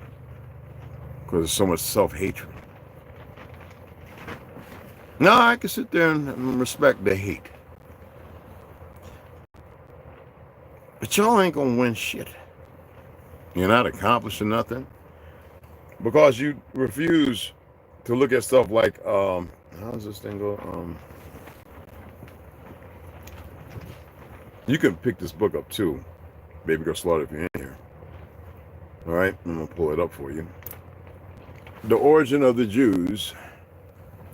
because there's so much self-hatred. No, I can sit there and respect the hate. But y'all ain't gonna win shit. You're not accomplishing nothing because you refuse to look at stuff like, how does this thing go? You can pick this book up too. Baby Girl Slaughter if you're in here. All right, I'm gonna pull it up for you. The Origin of the Jews.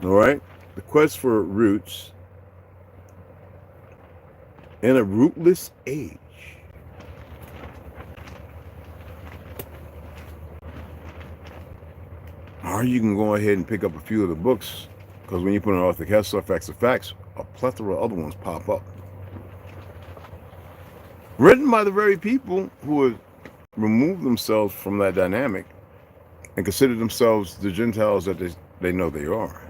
All right, the Quest for Roots in a Rootless Age. Or you can go ahead and pick up a few of the books, because when you put in Arthur Kessler, Facts of Facts, a plethora of other ones pop up. Written by the very people who have removed themselves from that dynamic and consider themselves the Gentiles that they know they are.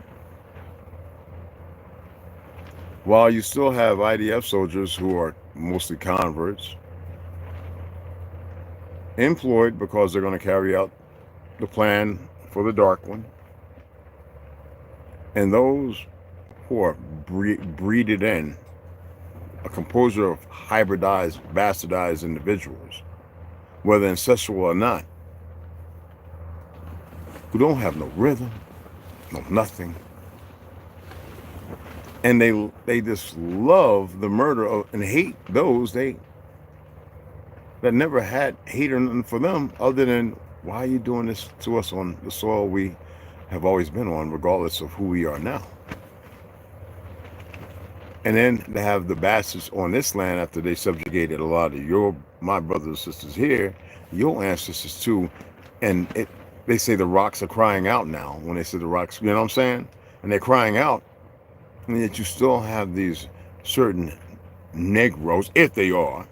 While you still have IDF soldiers who are mostly converts, employed because they're going to carry out the plan for the Dark One, and those who are breeded in, a composure of hybridized, bastardized individuals, whether ancestral or not, who don't have no rhythm, no nothing, and they just love the murder of and hate those that never had hate or nothing for them other than, why are you doing this to us on the soil we have always been on, regardless of who we are now? And then to have the bastards on this land after they subjugated a lot of my brothers and sisters here, your ancestors too, and they say the rocks are crying out now. When they say the rocks, you know what I'm saying? And they're crying out, and yet you still have these certain Negroes, if they are,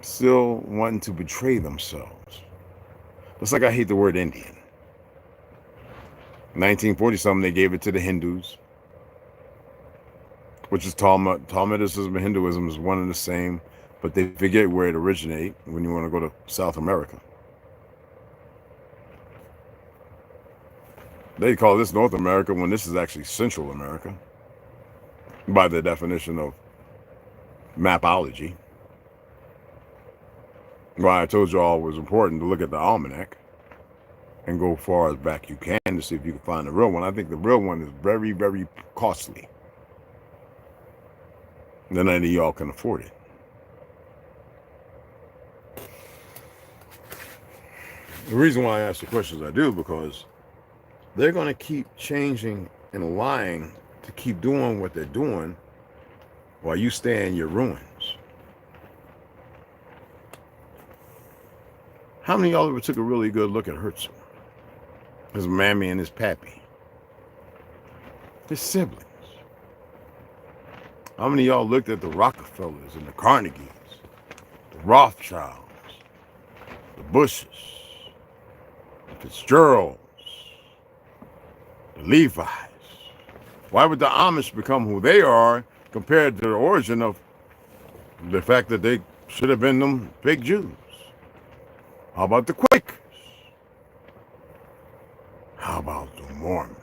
still wanting to betray themselves. Just like I hate the word Indian. 1940-something, they gave it to the Hindus, which is Talmudism and Hinduism is one and the same, but they forget where it originated when you want to go to South America. They call this North America when this is actually Central America, by the definition of mapology. Why I told you all it was important to look at the almanac and go far as back you can to see if you can find the real one. I think the real one is very, very costly. None of y'all can afford it. The reason why I ask the questions I do, because they're going to keep changing and lying to keep doing what they're doing while you stay in your ruins. How many of y'all ever took a really good look at Herzl? His mammy and his pappy? His siblings? How many of y'all looked at the Rockefellers and the Carnegies, the Rothschilds, the Bushes, the Fitzgeralds, the Levi's? Why would the Amish become who they are compared to the origin of the fact that they should have been them big Jews? How about the Quakers? How about the Mormons?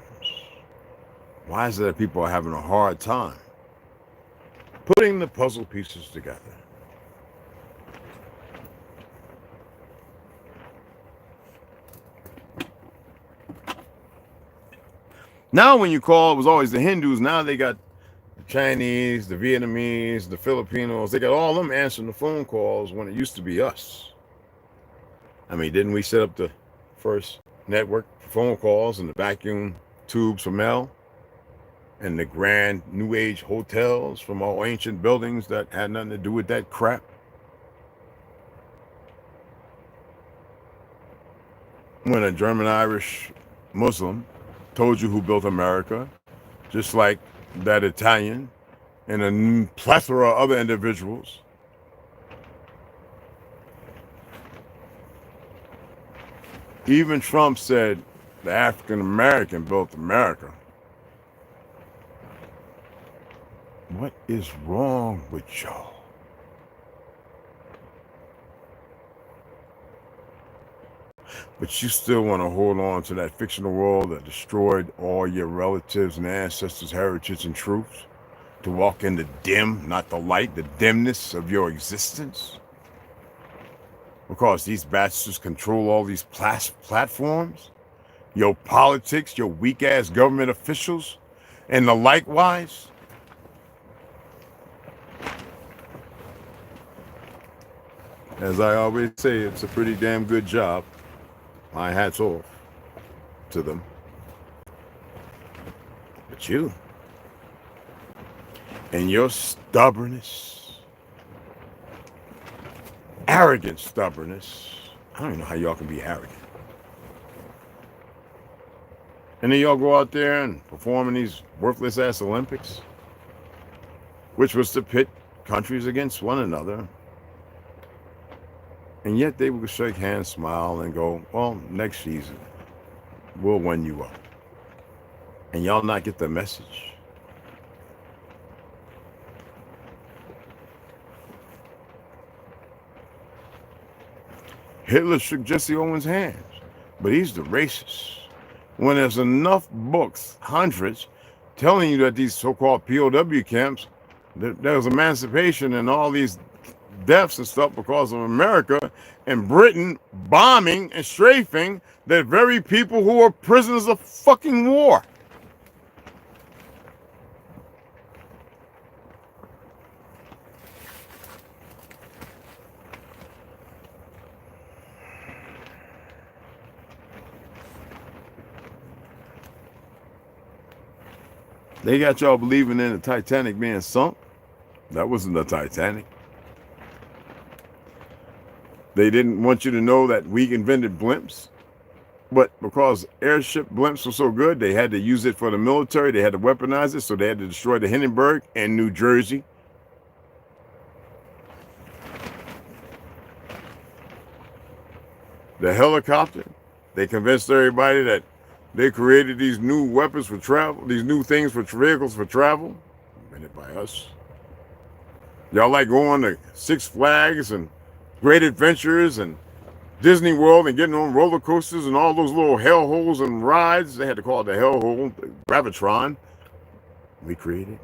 Why is it that people are having a hard time putting the puzzle pieces together? Now when you call, it was always the Hindus. Now they got the Chinese, the Vietnamese, the Filipinos. They got all them answering the phone calls when it used to be us. I mean, didn't we set up the first network for phone calls and the vacuum tubes for mail? And the grand New Age hotels from all ancient buildings that had nothing to do with that crap? When a German-Irish Muslim told you who built America, just like that Italian and a plethora of other individuals. Even Trump said the African-American built America. What is wrong with y'all? But you still want to hold on to that fictional world that destroyed all your relatives and ancestors' heritage and truths, to walk in the dim, not the light, the dimness of your existence? Because these bastards control all these platforms, your politics, your weak-ass government officials, and the likewise. As I always say, it's a pretty damn good job. My hat's off to them. But you and your stubbornness, arrogant stubbornness, I don't even know how y'all can be arrogant. And then y'all go out there and perform in these worthless ass Olympics, which was to pit countries against one another. And yet they would shake hands, smile, and go, well, next season, we'll win you up. And y'all not get the message. Hitler shook Jesse Owens' hands, but he's the racist. When there's enough books, hundreds, telling you that these so-called POW camps, there's emancipation and all these deaths and stuff because of America and Britain bombing and strafing the very people who are prisoners of fucking war. They got y'all believing in the Titanic being sunk. That wasn't the Titanic. They didn't want you to know that we invented blimps. But because airship blimps were so good, they had to use it for the military. They had to weaponize it, so they had to destroy the Hindenburg and New Jersey. The helicopter, they convinced everybody that they created these new weapons for travel, these new things for vehicles for travel, invented by us. Y'all like going to Six Flags and Great Adventures and Disney World and getting on roller coasters and all those little hell holes and rides. They had to call it the hell hole, the Gravitron. We created.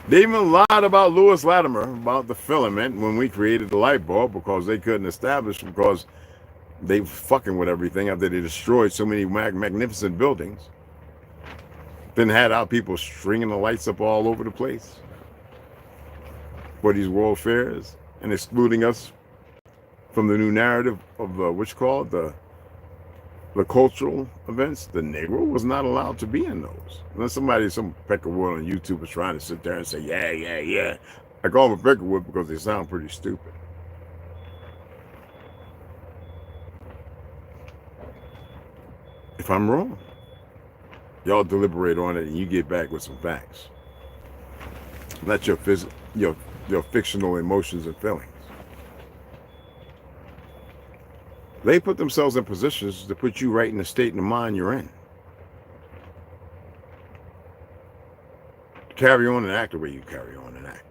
They even lied about Lewis Latimer, about the filament when we created the light bulb, because they couldn't establish, because they were fucking with everything after they destroyed so many magnificent buildings. Then had our people stringing the lights up all over the place for these world fairs and excluding us from the new narrative of what you call it, the cultural events. The Negro was not allowed to be in those. Unless somebody, some peckerwood on YouTube was trying to sit there and say, yeah. I call them a peckerwood because they sound pretty stupid. If I'm wrong, y'all deliberate on it and you get back with some facts. Not your fictional emotions and feelings. They put themselves in positions to put you right in the state of mind you're in. Carry on and act the way you carry on and act.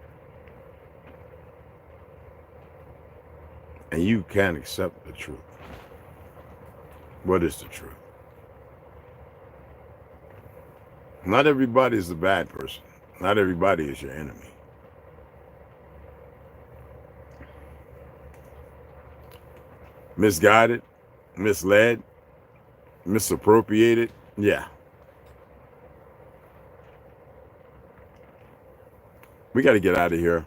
And you can't accept the truth. What is the truth? Not everybody is a bad person. Not everybody is your enemy. Misguided, misled, misappropriated, yeah. We got to get out of here.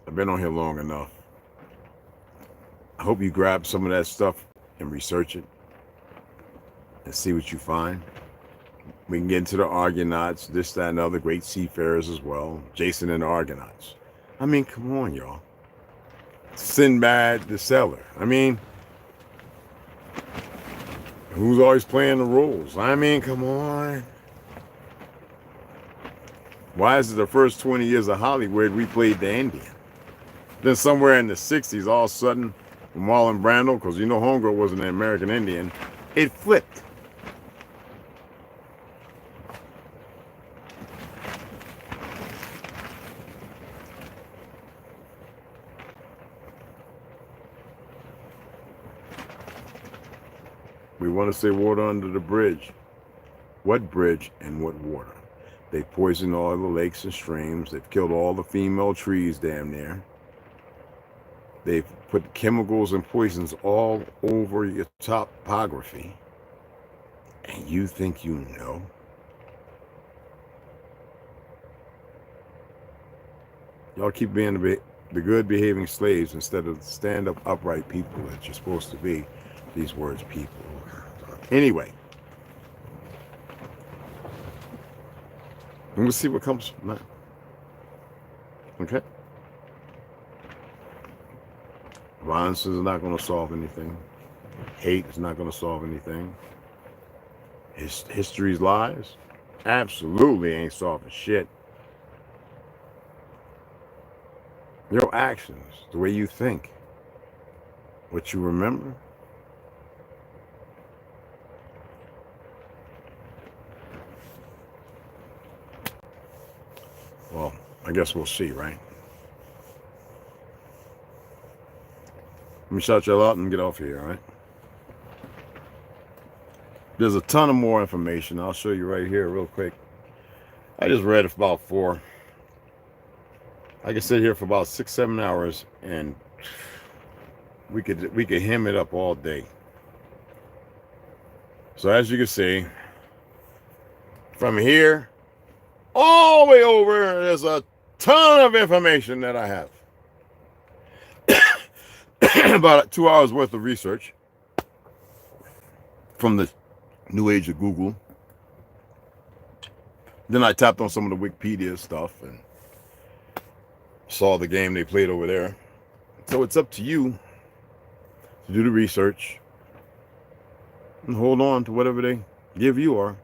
I've been on here long enough. I hope you grab some of that stuff and research it and see what you find. We can get into the Argonauts, this, that, and other great seafarers as well. Jason and the Argonauts. I mean, come on, y'all. Sinbad the Sailor. I mean, who's always playing the roles? I mean, come on. Why is it the first 20 years of Hollywood we played the Indian? Then somewhere in the 60s, all of a sudden, Marlon Brando, because you know Homegirl wasn't an American Indian, it flipped. We want to say water under the bridge. What bridge and what water? They poisoned all the lakes and streams. They've killed all the female trees damn near. They've put chemicals and poisons all over your topography. And you think you know? Y'all keep being the good behaving slaves instead of stand up upright people that you're supposed to be. These words, people. Anyway. And we'll see what comes from that. Okay? Violence is not going to solve anything. Hate is not going to solve anything. History's lies absolutely ain't solving shit. Your actions, the way you think, what you remember. Well, I guess we'll see, right? Let me shout y'all out and get off here, all right? There's a ton of more information. I'll show you right here real quick. I just read about 4. I could sit here for about 6-7 hours and we could hem it up all day. So as you can see, from here all the way over, there's a ton of information that I have. About 2 hours worth of research from the new age of Google. Then I tapped on some of the Wikipedia stuff and saw the game they played over there. So it's up to you to do the research and hold on to whatever they give you, or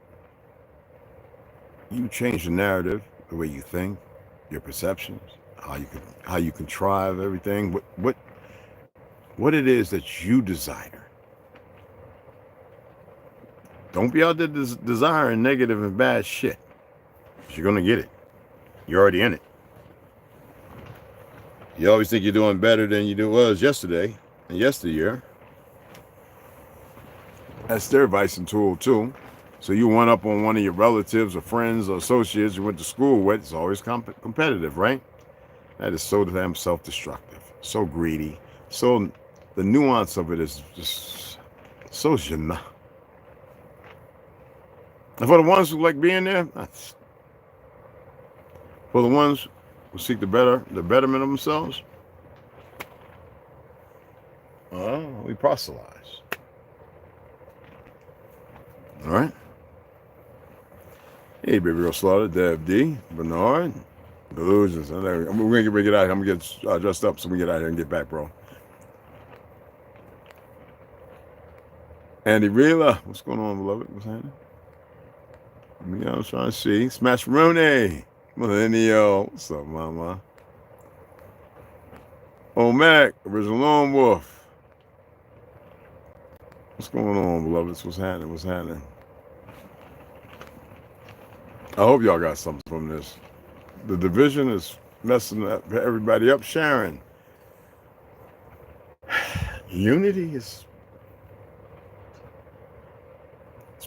you change the narrative, the way you think, your perceptions, how you contrive everything, what it is that you desire. Don't be out there desiring negative and bad shit. You're gonna get it. You're already in it. You always think you're doing better than you was yesterday and yesteryear. That's their vice and tool too. So you went up on one of your relatives or friends or associates you went to school with. It's always competitive, right? That is so damn self-destructive, so greedy. So the nuance of it is just so gênant. And for the ones who like being there, for the ones who seek the betterment of themselves, we proselytize. All right. Hey, Baby Real Slaughter, Dev D, Bernard, Delusions. We're gonna get ready to get out here. I'm gonna get dressed up so we can get out here and get back, bro. Andy Reela, what's going on, beloved? What's happening? I was trying to see. Smash Rooney, Millennial. What's up, mama? Oh, Mac, original Lone Wolf. What's going on, beloveds? What's happening? What's happening? I hope y'all got something from this. The division is messing everybody up. Sharon. Unity is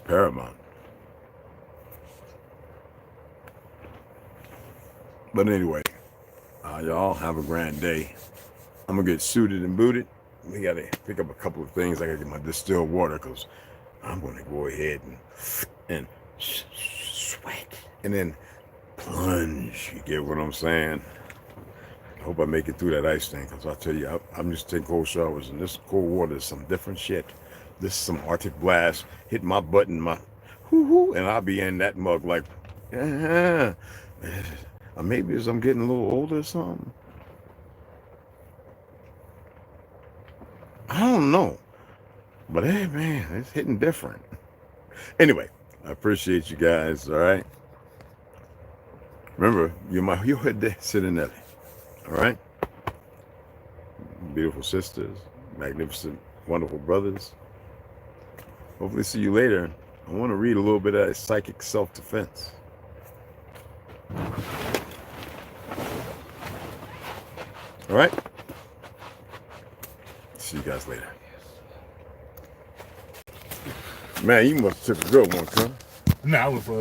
paramount. But anyway, y'all have a grand day. I'm gonna get suited and booted. We gotta pick up a couple of things. I gotta get my distilled water because I'm gonna go ahead and sweat and then plunge. You get what I'm saying? I hope I make it through that ice thing, because I'll tell you, I'm just taking cold showers, and this cold water is some different shit. This is some Arctic blast. Hit my butt and my whoo-hoo, and I'll be in that mug like, maybe as I'm getting a little older or something. I don't know. But hey, man, it's hitting different. Anyway, I appreciate you guys, all right? Remember, you're a dead Cinnelli, all right? Beautiful sisters, magnificent, wonderful brothers. Hopefully see you later. I want to read a little bit of psychic self-defense. All right? See you guys later. Man, you must have took a good one, huh? Nah, I was